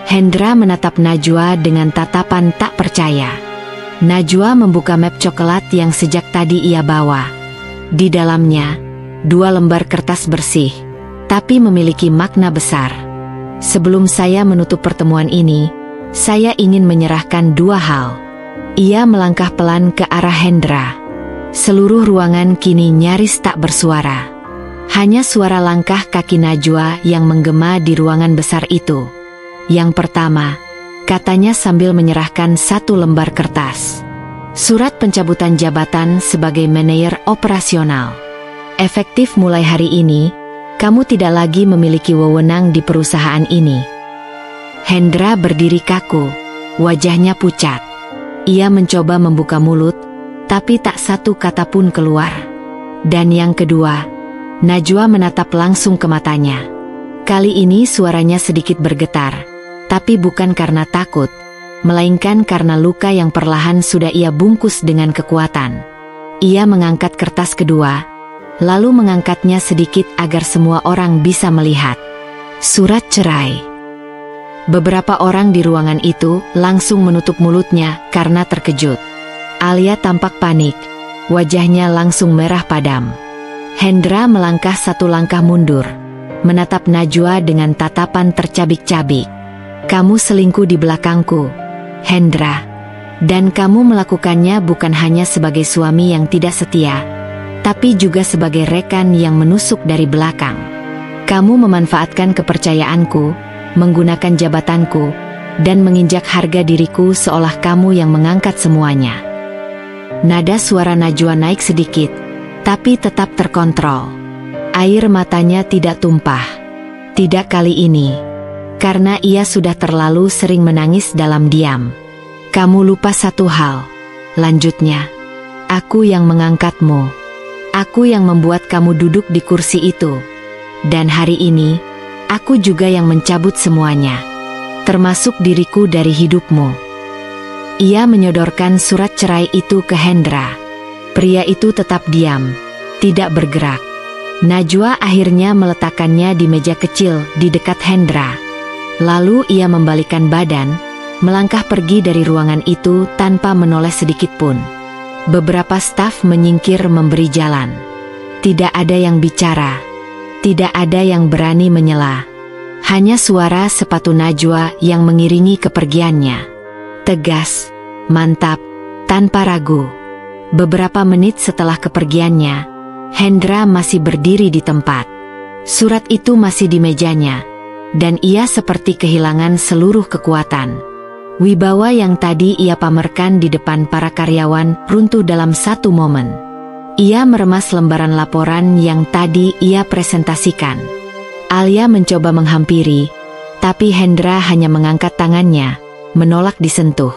Hendra menatap Najwa dengan tatapan tak percaya. Najwa membuka map coklat yang sejak tadi ia bawa. Di dalamnya, 2 lembar kertas bersih, tapi memiliki makna besar. Sebelum saya menutup pertemuan ini, saya ingin menyerahkan 2 hal. Ia melangkah pelan ke arah Hendra. Seluruh ruangan kini nyaris tak bersuara. Hanya suara langkah kaki Najwa yang menggema di ruangan besar itu. Yang pertama, katanya sambil menyerahkan 1 lembar kertas. Surat pencabutan jabatan sebagai manajer operasional. Efektif mulai hari ini, kamu tidak lagi memiliki wewenang di perusahaan ini. Hendra berdiri kaku, wajahnya pucat. Ia mencoba membuka mulut, tapi tak satu kata pun keluar. Dan yang kedua, Najwa menatap langsung ke matanya. Kali ini suaranya sedikit bergetar, tapi bukan karena takut, melainkan karena luka yang perlahan sudah ia bungkus dengan kekuatan. Ia mengangkat kertas kedua, lalu mengangkatnya sedikit agar semua orang bisa melihat. Surat cerai. Beberapa orang di ruangan itu langsung menutup mulutnya karena terkejut. Alia tampak panik, wajahnya langsung merah padam. Hendra melangkah 1 langkah mundur, menatap Najwa dengan tatapan tercabik-cabik. Kamu selingkuh di belakangku, Hendra. Dan kamu melakukannya bukan hanya sebagai suami yang tidak setia, tapi juga sebagai rekan yang menusuk dari belakang. Kamu memanfaatkan kepercayaanku, menggunakan jabatanku, dan menginjak harga diriku seolah kamu yang mengangkat semuanya. Nada suara Najwa naik sedikit, tapi tetap terkontrol. Air matanya tidak tumpah. Tidak kali ini, karena ia sudah terlalu sering menangis dalam diam. Kamu lupa satu hal, lanjutnya. Aku yang mengangkatmu. Aku yang membuat kamu duduk di kursi itu. Dan hari ini, aku juga yang mencabut semuanya, termasuk diriku dari hidupmu. Ia menyodorkan surat cerai itu ke Hendra. Pria itu tetap diam, tidak bergerak. Najwa akhirnya meletakkannya di meja kecil di dekat Hendra. Lalu ia membalikkan badan, melangkah pergi dari ruangan itu tanpa menoleh sedikit pun. Beberapa staf menyingkir memberi jalan. Tidak ada yang bicara. Tidak ada yang berani menyela. Hanya suara sepatu Najwa yang mengiringi kepergiannya. Tegas, mantap, tanpa ragu. Beberapa menit setelah kepergiannya, Hendra masih berdiri di tempat. Surat itu masih di mejanya, dan ia seperti kehilangan seluruh kekuatan. Wibawa yang tadi ia pamerkan di depan para karyawan runtuh dalam satu momen. Ia meremas lembaran laporan yang tadi ia presentasikan. Alia mencoba menghampiri, tapi Hendra hanya mengangkat tangannya, menolak disentuh.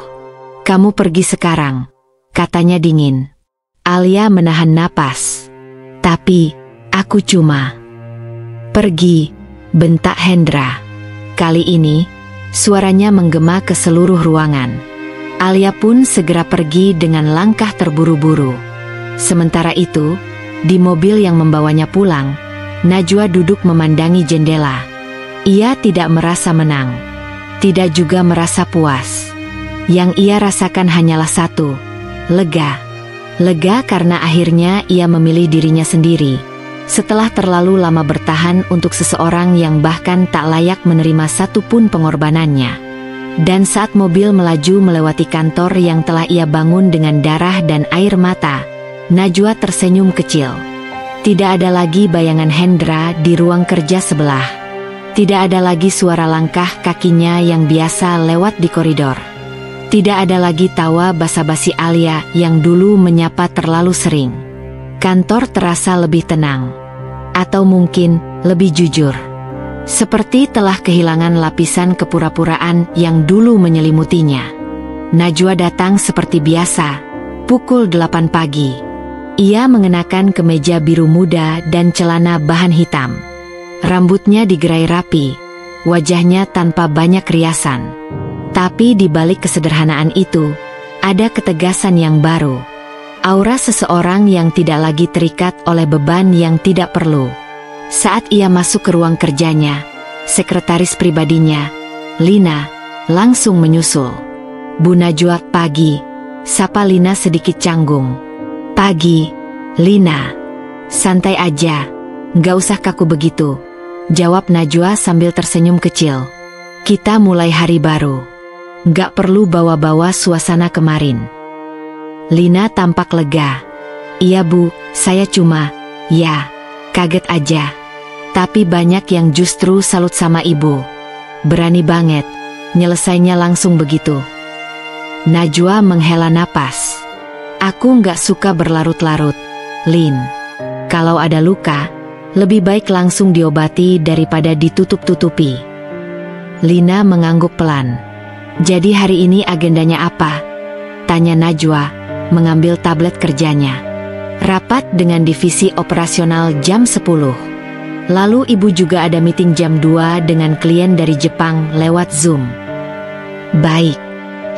"Kamu pergi sekarang," katanya dingin. Alia menahan napas. "Tapi, aku cuma..." "Pergi," bentak Hendra. Kali ini, suaranya menggema ke seluruh ruangan. Alia pun segera pergi dengan langkah terburu-buru. Sementara itu, di mobil yang membawanya pulang, Najwa duduk memandangi jendela. Ia tidak merasa menang, tidak juga merasa puas. Yang ia rasakan hanyalah satu, lega. Lega karena akhirnya ia memilih dirinya sendiri, setelah terlalu lama bertahan untuk seseorang yang bahkan tak layak menerima satu pun pengorbanannya. Dan saat mobil melaju melewati kantor yang telah ia bangun dengan darah dan air mata, Najwa tersenyum kecil. Tidak ada lagi bayangan Hendra di ruang kerja sebelah. Tidak ada lagi suara langkah kakinya yang biasa lewat di koridor. Tidak ada lagi tawa basa-basi Alia yang dulu menyapa terlalu sering. Kantor terasa lebih tenang. Atau mungkin lebih jujur. Seperti telah kehilangan lapisan kepura-puraan yang dulu menyelimutinya. Najwa datang seperti biasa, pukul 8 pagi. Ia mengenakan kemeja biru muda dan celana bahan hitam. Rambutnya digerai rapi, wajahnya tanpa banyak riasan. Tapi di balik kesederhanaan itu, ada ketegasan yang baru. Aura seseorang yang tidak lagi terikat oleh beban yang tidak perlu. Saat ia masuk ke ruang kerjanya, sekretaris pribadinya, Lina, langsung menyusul. "Bu Najwa, pagi," sapa Lina sedikit canggung. "Pagi, Lina. Santai aja, nggak usah kaku begitu," jawab Najwa sambil tersenyum kecil. "Kita mulai hari baru. Nggak perlu bawa-bawa suasana kemarin." Lina tampak lega. "Iya Bu, saya cuma, ya, kaget aja. Tapi banyak yang justru salut sama Ibu. Berani banget, nyelesainya langsung begitu." Najwa menghela napas. "Aku nggak suka berlarut-larut, Lin. Kalau ada luka, lebih baik langsung diobati daripada ditutup-tutupi." Lina mengangguk pelan. "Jadi hari ini agendanya apa?" tanya Najwa, mengambil tablet kerjanya. "Rapat dengan divisi operasional jam 10. Lalu Ibu juga ada meeting jam 2 dengan klien dari Jepang lewat Zoom." "Baik.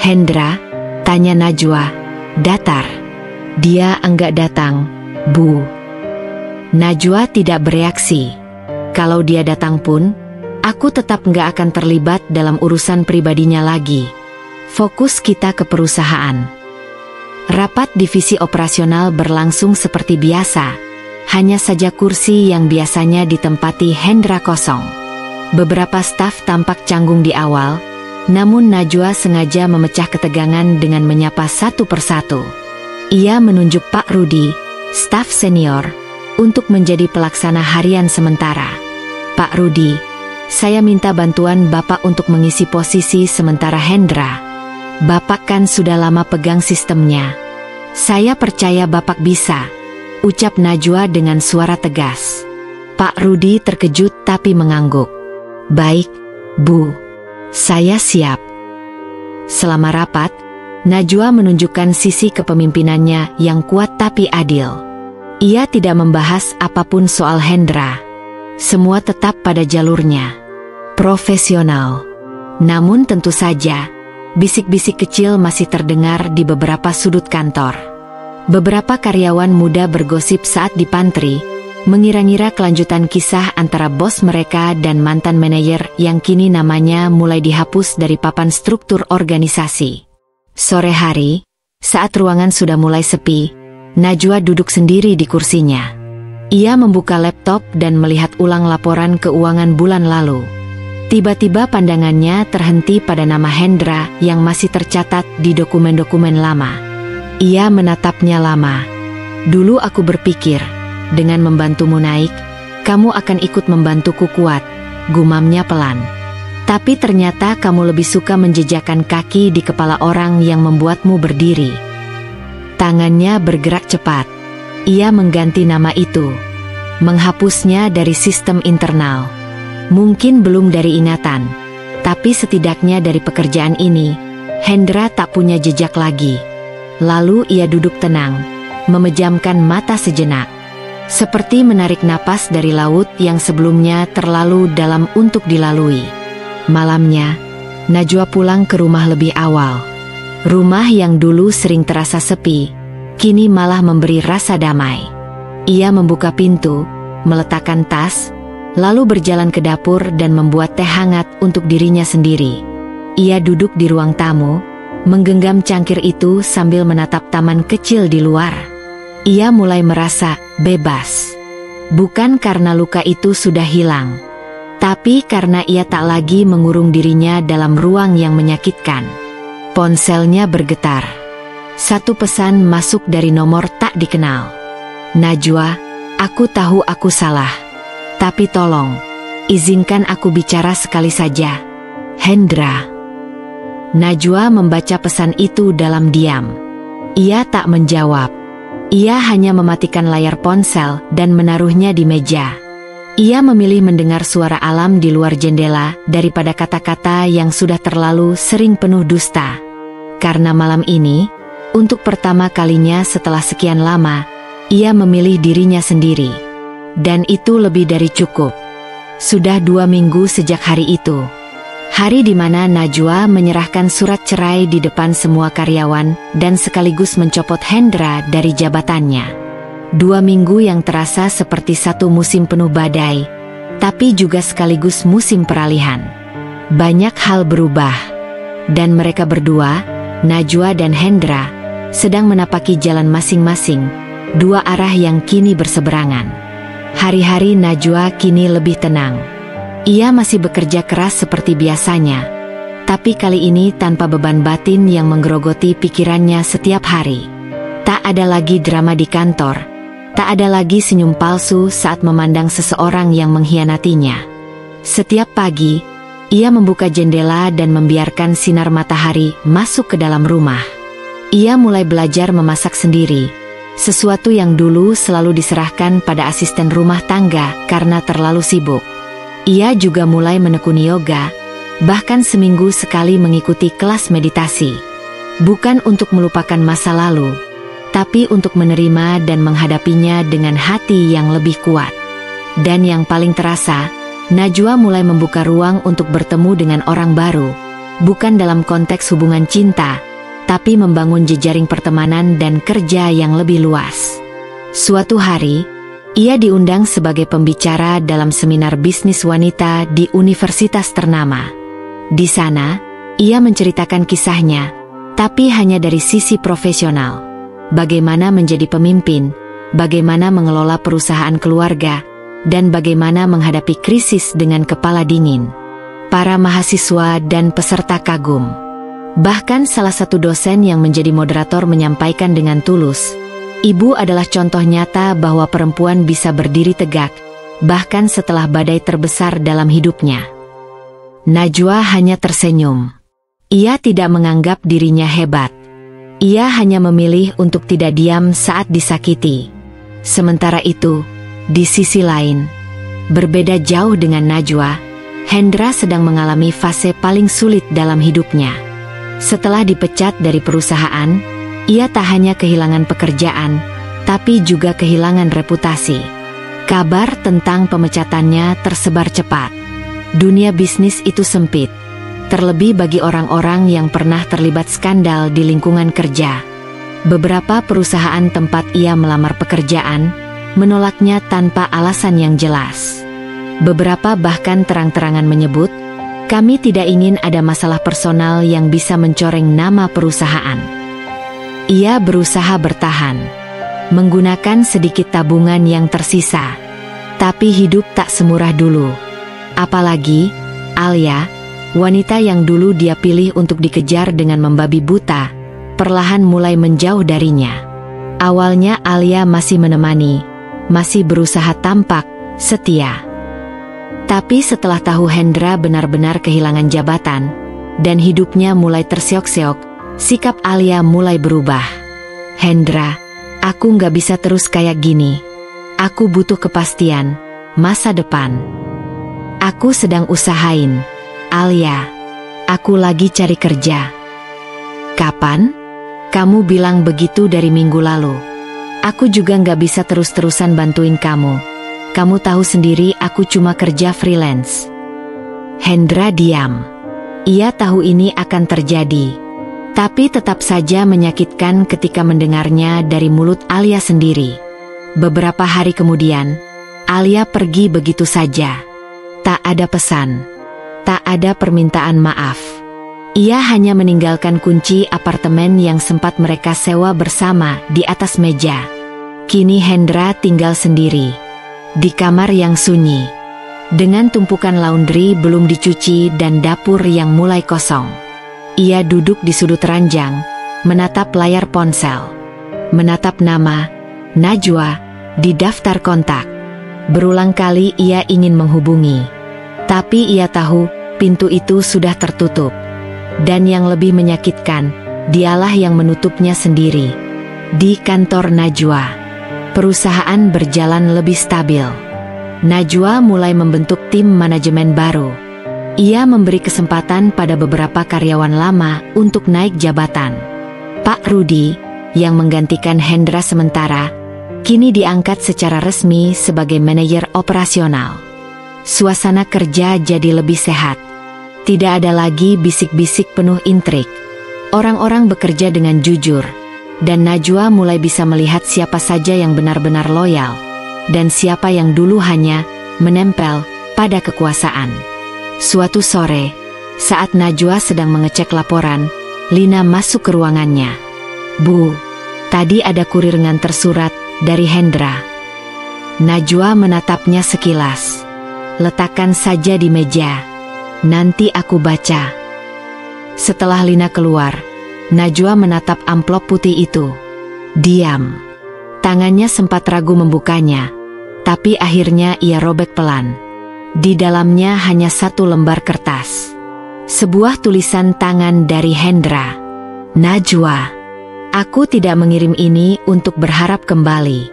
Hendra?" tanya Najwa. "Datar. Dia enggak datang, Bu." Najwa tidak bereaksi. "Kalau dia datang pun, aku tetap enggak akan terlibat dalam urusan pribadinya lagi. Fokus kita ke perusahaan." Rapat divisi operasional berlangsung seperti biasa. Hanya saja kursi yang biasanya ditempati Hendra kosong. Beberapa staf tampak canggung di awal, namun Najwa sengaja memecah ketegangan dengan menyapa satu persatu. Ia menunjuk Pak Rudi, staf senior, untuk menjadi pelaksana harian sementara. "Pak Rudi, saya minta bantuan Bapak untuk mengisi posisi sementara Hendra. Bapak kan sudah lama pegang sistemnya. Saya percaya Bapak bisa," ucap Najwa dengan suara tegas. Pak Rudi terkejut tapi mengangguk. "Baik, Bu. Saya siap." Selama rapat, Najwa menunjukkan sisi kepemimpinannya yang kuat tapi adil. Ia tidak membahas apapun soal Hendra. Semua tetap pada jalurnya. Profesional. Namun tentu saja, bisik-bisik kecil masih terdengar di beberapa sudut kantor. Beberapa karyawan muda bergosip saat di pantry, mengira-ngira kelanjutan kisah antara bos mereka dan mantan manajer yang kini namanya mulai dihapus dari papan struktur organisasi. Sore hari, saat ruangan sudah mulai sepi, Najwa duduk sendiri di kursinya. Ia membuka laptop dan melihat ulang laporan keuangan bulan lalu. Tiba-tiba pandangannya terhenti pada nama Hendra yang masih tercatat di dokumen-dokumen lama. Ia menatapnya lama. "Dulu aku berpikir, Dengan membantumu naik, kamu akan ikut membantuku kuat, gumamnya pelan. Tapi ternyata kamu lebih suka menjejakkan kaki di kepala orang yang membuatmu berdiri. Tangannya bergerak cepat. Ia mengganti nama itu, menghapusnya dari sistem internal. Mungkin belum dari ingatan, tapi setidaknya dari pekerjaan ini, Hendra tak punya jejak lagi. Lalu ia duduk tenang, memejamkan mata sejenak. Seperti menarik napas dari laut yang sebelumnya terlalu dalam untuk dilalui. Malamnya, Najwa pulang ke rumah lebih awal. Rumah yang dulu sering terasa sepi, kini malah memberi rasa damai. Ia membuka pintu, meletakkan tas, lalu berjalan ke dapur dan membuat teh hangat untuk dirinya sendiri. Ia duduk di ruang tamu, menggenggam cangkir itu sambil menatap taman kecil di luar. Ia mulai merasa bebas. Bukan karena luka itu sudah hilang, tapi karena ia tak lagi mengurung dirinya dalam ruang yang menyakitkan. Ponselnya bergetar. Satu pesan masuk dari nomor tak dikenal. Najwa, aku tahu aku salah. Tapi tolong, izinkan aku bicara sekali saja. Hendra. Najwa membaca pesan itu dalam diam. Ia tak menjawab. Ia hanya mematikan layar ponsel dan menaruhnya di meja. Ia memilih mendengar suara alam di luar jendela daripada kata-kata yang sudah terlalu sering penuh dusta. Karena malam ini, untuk pertama kalinya setelah sekian lama, ia memilih dirinya sendiri. Dan itu lebih dari cukup. Sudah 2 minggu sejak hari itu. Hari di mana Najwa menyerahkan surat cerai di depan semua karyawan dan sekaligus mencopot Hendra dari jabatannya. 2 minggu yang terasa seperti satu musim penuh badai, tapi juga sekaligus musim peralihan. Banyak hal berubah, dan mereka berdua, Najwa dan Hendra, sedang menapaki jalan masing-masing, 2 arah yang kini berseberangan. Hari-hari Najwa kini lebih tenang. Ia masih bekerja keras seperti biasanya, tapi kali ini tanpa beban batin yang menggerogoti pikirannya setiap hari. Tak ada lagi drama di kantor, tak ada lagi senyum palsu saat memandang seseorang yang mengkhianatinya. Setiap pagi, ia membuka jendela dan membiarkan sinar matahari masuk ke dalam rumah. Ia mulai belajar memasak sendiri, sesuatu yang dulu selalu diserahkan pada asisten rumah tangga karena terlalu sibuk. Ia juga mulai menekuni yoga, bahkan seminggu sekali mengikuti kelas meditasi. Bukan untuk melupakan masa lalu, tapi untuk menerima dan menghadapinya dengan hati yang lebih kuat. Dan yang paling terasa, Najwa mulai membuka ruang untuk bertemu dengan orang baru, bukan dalam konteks hubungan cinta, tapi membangun jejaring pertemanan dan kerja yang lebih luas. Suatu hari, ia diundang sebagai pembicara dalam seminar bisnis wanita di universitas ternama. Di sana, ia menceritakan kisahnya, tapi hanya dari sisi profesional. Bagaimana menjadi pemimpin, bagaimana mengelola perusahaan keluarga, dan bagaimana menghadapi krisis dengan kepala dingin. Para mahasiswa dan peserta kagum. Bahkan salah satu dosen yang menjadi moderator menyampaikan dengan tulus, "Ibu adalah contoh nyata bahwa perempuan bisa berdiri tegak, bahkan setelah badai terbesar dalam hidupnya." Najwa hanya tersenyum. Ia tidak menganggap dirinya hebat. Ia hanya memilih untuk tidak diam saat disakiti. Sementara itu, di sisi lain, berbeda jauh dengan Najwa, Hendra sedang mengalami fase paling sulit dalam hidupnya. Setelah dipecat dari perusahaan, ia tak hanya kehilangan pekerjaan, tapi juga kehilangan reputasi. Kabar tentang pemecatannya tersebar cepat. Dunia bisnis itu sempit, terlebih bagi orang-orang yang pernah terlibat skandal di lingkungan kerja. Beberapa perusahaan tempat ia melamar pekerjaan menolaknya tanpa alasan yang jelas. Beberapa bahkan terang-terangan menyebut, "Kami tidak ingin ada masalah personal yang bisa mencoreng nama perusahaan." Ia berusaha bertahan, menggunakan sedikit tabungan yang tersisa. Tapi hidup tak semurah dulu. Apalagi, Alia, wanita yang dulu dia pilih untuk dikejar dengan membabi buta, perlahan mulai menjauh darinya. Awalnya Alia masih menemani, masih berusaha tampak setia. Tapi setelah tahu Hendra benar-benar kehilangan jabatan, dan hidupnya mulai terseok-seok, sikap Alia mulai berubah. "Hendra, aku nggak bisa terus kayak gini. Aku butuh kepastian masa depan. Aku sedang usahain, Alia. Aku lagi cari kerja." "Kapan? Kamu bilang begitu dari minggu lalu. Aku juga nggak bisa terus-terusan bantuin kamu. Kamu tahu sendiri aku cuma kerja freelance." Hendra diam. Ia tahu ini akan terjadi, tapi tetap saja menyakitkan ketika mendengarnya dari mulut Alia sendiri. Beberapa hari kemudian, Alia pergi begitu saja. Tak ada pesan, tak ada permintaan maaf. Ia hanya meninggalkan kunci apartemen yang sempat mereka sewa bersama di atas meja. Kini Hendra tinggal sendiri di kamar yang sunyi, dengan tumpukan laundry belum dicuci dan dapur yang mulai kosong. Ia duduk di sudut ranjang, menatap layar ponsel, menatap nama Najwa di daftar kontak. Berulang kali ia ingin menghubungi, tapi ia tahu pintu itu sudah tertutup. Dan yang lebih menyakitkan, dialah yang menutupnya sendiri. Di kantor Najwa, perusahaan berjalan lebih stabil. Najwa mulai membentuk tim manajemen baru. Ia memberi kesempatan pada beberapa karyawan lama untuk naik jabatan. Pak Rudi, yang menggantikan Hendra sementara, kini diangkat secara resmi sebagai manajer operasional. Suasana kerja jadi lebih sehat. Tidak ada lagi bisik-bisik penuh intrik. Orang-orang bekerja dengan jujur. Dan Najwa mulai bisa melihat siapa saja yang benar-benar loyal, dan siapa yang dulu hanya menempel pada kekuasaan. Suatu sore, saat Najwa sedang mengecek laporan, Lina masuk ke ruangannya. "Bu, tadi ada kurir nganter surat dari Hendra." Najwa menatapnya sekilas. "Letakkan saja di meja. Nanti aku baca." Setelah Lina keluar, Najwa menatap amplop putih itu. Diam. Tangannya sempat ragu membukanya, tapi akhirnya ia robek pelan. Di dalamnya hanya satu lembar kertas. Sebuah tulisan tangan dari Hendra. "Najwa, aku tidak mengirim ini untuk berharap kembali.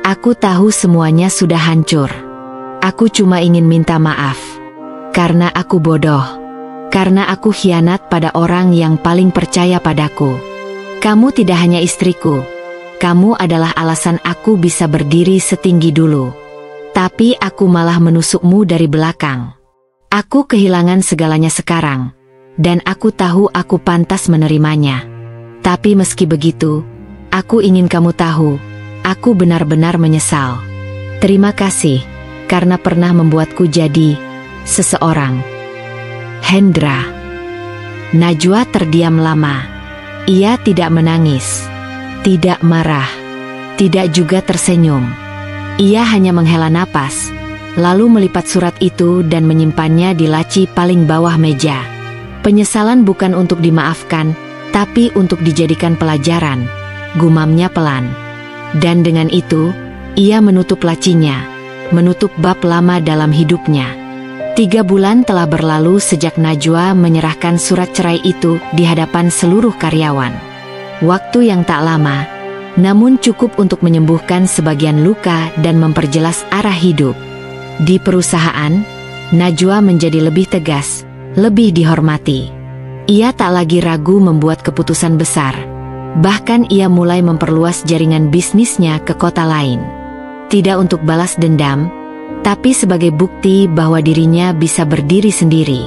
Aku tahu semuanya sudah hancur. Aku cuma ingin minta maaf. Karena aku bodoh. Karena aku khianat pada orang yang paling percaya padaku. Kamu tidak hanya istriku. Kamu adalah alasan aku bisa berdiri setinggi dulu. Tapi aku malah menusukmu dari belakang. Aku kehilangan segalanya sekarang. Dan aku tahu aku pantas menerimanya. Tapi meski begitu, aku ingin kamu tahu, aku benar-benar menyesal. Terima kasih, karena pernah membuatku jadi seseorang." Hendra. Najwa terdiam lama. Ia tidak menangis, tidak marah, tidak juga tersenyum. Ia hanya menghela napas, lalu melipat surat itu dan menyimpannya di laci paling bawah meja. Penyesalan bukan untuk dimaafkan, tapi untuk dijadikan pelajaran, gumamnya pelan. Dan dengan itu, ia menutup lacinya, menutup bab lama dalam hidupnya. 3 bulan telah berlalu sejak Najwa menyerahkan surat cerai itu di hadapan seluruh karyawan. Waktu yang tak lama, namun cukup untuk menyembuhkan sebagian luka dan memperjelas arah hidup. Di perusahaan, Najwa menjadi lebih tegas, lebih dihormati. Ia tak lagi ragu membuat keputusan besar. Bahkan ia mulai memperluas jaringan bisnisnya ke kota lain. Tidak untuk balas dendam, tapi sebagai bukti bahwa dirinya bisa berdiri sendiri.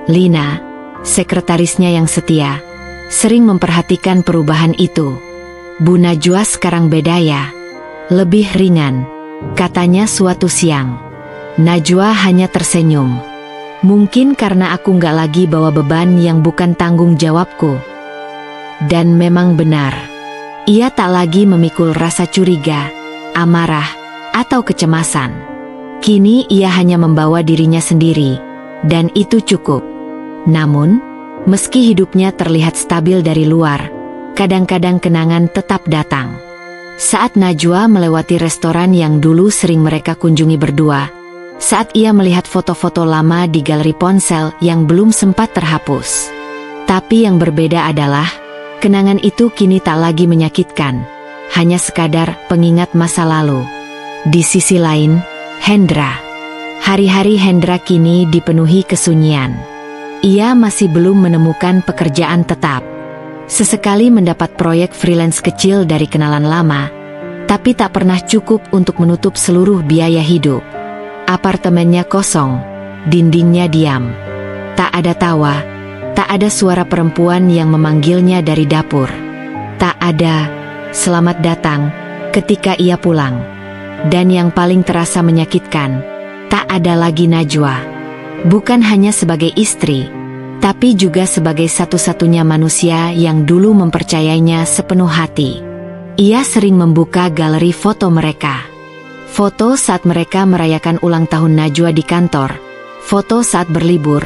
Lina, sekretarisnya yang setia, sering memperhatikan perubahan itu. "Bu Najwa sekarang beda ya. Lebih ringan," katanya suatu siang. Najwa hanya tersenyum. "Mungkin karena aku nggak lagi bawa beban yang bukan tanggung jawabku." Dan memang benar. Ia tak lagi memikul rasa curiga, amarah, atau kecemasan. Kini ia hanya membawa dirinya sendiri, dan itu cukup. Namun, meski hidupnya terlihat stabil dari luar, kadang-kadang kenangan tetap datang. Saat Najwa melewati restoran yang dulu sering mereka kunjungi berdua, saat ia melihat foto-foto lama di galeri ponsel yang belum sempat terhapus. Tapi yang berbeda adalah, kenangan itu kini tak lagi menyakitkan, hanya sekadar pengingat masa lalu. Di sisi lain, Hendra. Hari-hari Hendra kini dipenuhi kesunyian. Ia masih belum menemukan pekerjaan tetap. Sesekali mendapat proyek freelance kecil dari kenalan lama, tapi tak pernah cukup untuk menutup seluruh biaya hidup. Apartemennya kosong, dindingnya diam. Tak ada tawa, tak ada suara perempuan yang memanggilnya dari dapur. Tak ada "selamat datang" ketika ia pulang. Dan yang paling terasa menyakitkan, tak ada lagi Najwa. Bukan hanya sebagai istri, tapi juga sebagai satu-satunya manusia yang dulu mempercayainya sepenuh hati. Ia sering membuka galeri foto mereka. Foto saat mereka merayakan ulang tahun Najwa di kantor, foto saat berlibur,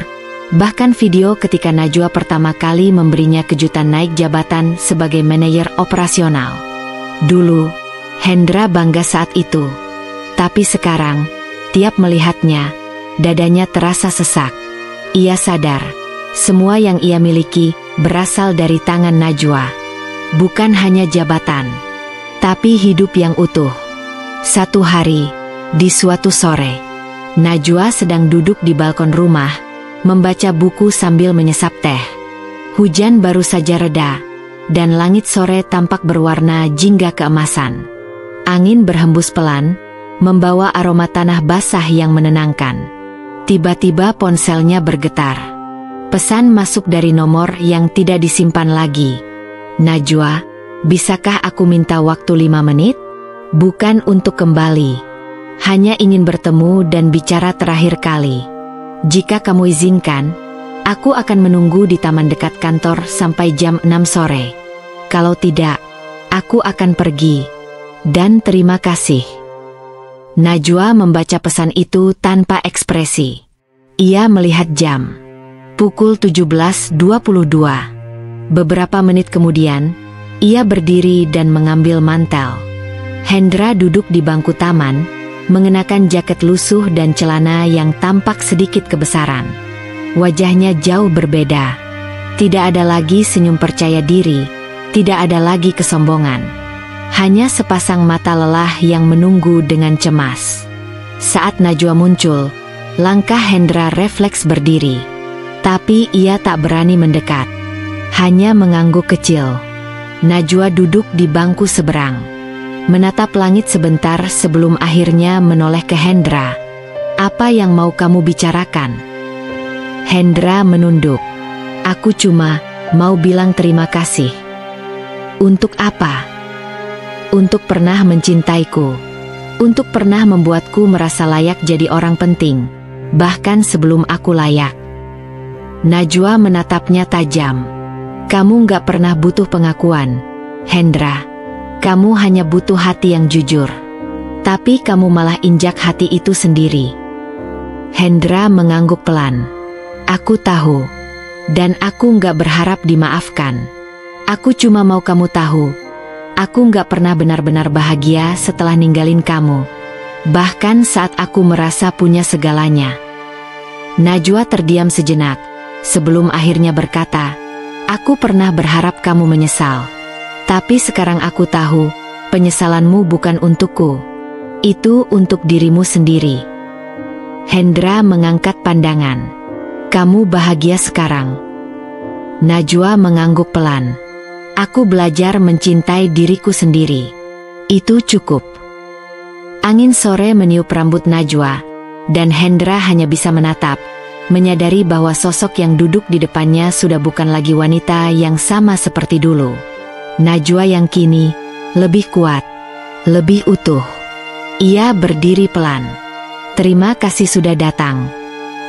bahkan video ketika Najwa pertama kali memberinya kejutan naik jabatan sebagai manajer operasional. Dulu, Hendra bangga saat itu. Tapi sekarang, tiap melihatnya, dadanya terasa sesak. Ia sadar, semua yang ia miliki berasal dari tangan Najwa. Bukan hanya jabatan, tapi hidup yang utuh. Satu hari, di suatu sore, Najwa sedang duduk di balkon rumah, membaca buku sambil menyesap teh. Hujan baru saja reda, dan langit sore tampak berwarna jingga keemasan. Angin berhembus pelan, membawa aroma tanah basah yang menenangkan. Tiba-tiba ponselnya bergetar. Pesan masuk dari nomor yang tidak disimpan lagi. "Najwa, bisakah aku minta waktu 5 menit? Bukan untuk kembali. Hanya ingin bertemu dan bicara terakhir kali. Jika kamu izinkan, aku akan menunggu di taman dekat kantor sampai jam 6 sore. Kalau tidak, aku akan pergi. Dan terima kasih." Najwa membaca pesan itu tanpa ekspresi. Ia melihat jam. Pukul 17.22. Beberapa menit kemudian, ia berdiri dan mengambil mantel. Hendra duduk di bangku taman, mengenakan jaket lusuh dan celana yang tampak sedikit kebesaran. Wajahnya jauh berbeda. Tidak ada lagi senyum percaya diri, tidak ada lagi kesombongan. Hanya sepasang mata lelah yang menunggu dengan cemas. Saat Najwa muncul, langkah Hendra refleks berdiri. Tapi ia tak berani mendekat. Hanya mengangguk kecil. Najwa duduk di bangku seberang, menatap langit sebentar sebelum akhirnya menoleh ke Hendra. "Apa yang mau kamu bicarakan?" Hendra menunduk. "Aku cuma mau bilang terima kasih." "Untuk apa?" "Untuk pernah mencintaiku. Untuk pernah membuatku merasa layak jadi orang penting, bahkan sebelum aku layak." Najwa menatapnya tajam. "Kamu gak pernah butuh pengakuan, Hendra. Kamu hanya butuh hati yang jujur. Tapi kamu malah injak hati itu sendiri." Hendra mengangguk pelan. "Aku tahu. Dan aku gak berharap dimaafkan. Aku cuma mau kamu tahu, aku gak pernah benar-benar bahagia setelah ninggalin kamu. Bahkan saat aku merasa punya segalanya." Najwa terdiam sejenak, sebelum akhirnya berkata, "Aku pernah berharap kamu menyesal. Tapi sekarang aku tahu, penyesalanmu bukan untukku. Itu untuk dirimu sendiri." Hendra mengangkat pandangan. "Kamu bahagia sekarang?" Najwa mengangguk pelan. "Aku belajar mencintai diriku sendiri. Itu cukup." Angin sore meniup rambut Najwa, dan Hendra hanya bisa menatap, menyadari bahwa sosok yang duduk di depannya sudah bukan lagi wanita yang sama seperti dulu. Najwa yang kini lebih kuat, lebih utuh. Ia berdiri pelan. "Terima kasih sudah datang.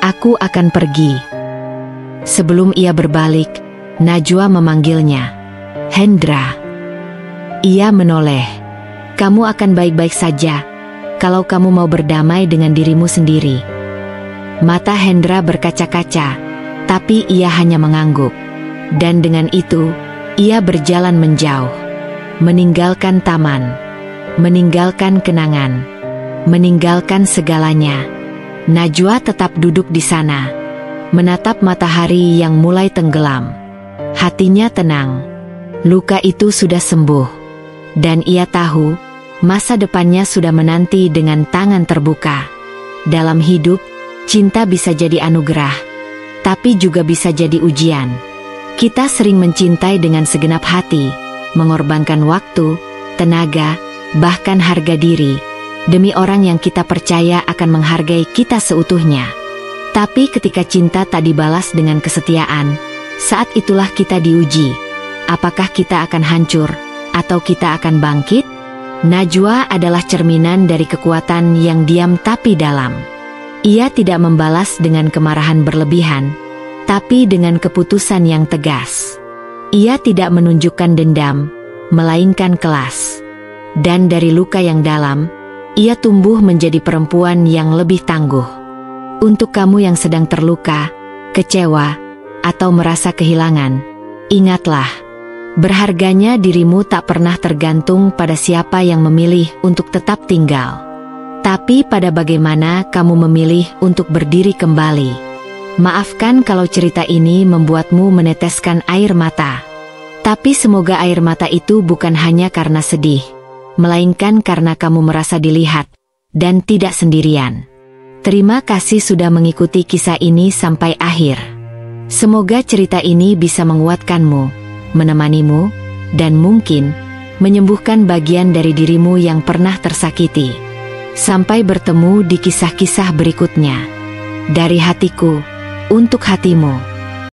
Aku akan pergi." Sebelum ia berbalik, Najwa memanggilnya, "Hendra." Ia menoleh. "Kamu akan baik-baik saja kalau kamu mau berdamai dengan dirimu sendiri." Mata Hendra berkaca-kaca, tapi ia hanya mengangguk. Dan dengan itu, ia berjalan menjauh, meninggalkan taman. meninggalkan kenangan, meninggalkan segalanya. Najwa tetap duduk di sana, menatap matahari yang mulai tenggelam. Hatinya tenang. Luka itu sudah sembuh. Dan ia tahu, masa depannya sudah menanti dengan tangan terbuka. Dalam hidup, cinta bisa jadi anugerah, tapi juga bisa jadi ujian. Kita sering mencintai dengan segenap hati, mengorbankan waktu, tenaga, bahkan harga diri, demi orang yang kita percaya akan menghargai kita seutuhnya. Tapi ketika cinta tak dibalas dengan kesetiaan, saat itulah kita diuji. Apakah kita akan hancur, atau kita akan bangkit? Najwa adalah cerminan dari kekuatan yang diam tapi dalam. Ia tidak membalas dengan kemarahan berlebihan, tapi dengan keputusan yang tegas. Ia tidak menunjukkan dendam, melainkan kelas. Dan dari luka yang dalam, ia tumbuh menjadi perempuan yang lebih tangguh. Untuk kamu yang sedang terluka, kecewa, atau merasa kehilangan, ingatlah, berharganya dirimu tak pernah tergantung pada siapa yang memilih untuk tetap tinggal, tapi pada bagaimana kamu memilih untuk berdiri kembali. Maafkan kalau cerita ini membuatmu meneteskan air mata, tapi semoga air mata itu bukan hanya karena sedih, melainkan karena kamu merasa dilihat, dan tidak sendirian. Terima kasih sudah mengikuti kisah ini sampai akhir. Semoga cerita ini bisa menguatkanmu, menemanimu, dan mungkin menyembuhkan bagian dari dirimu yang pernah tersakiti. Sampai bertemu di kisah-kisah berikutnya. Dari hatiku, untuk hatimu.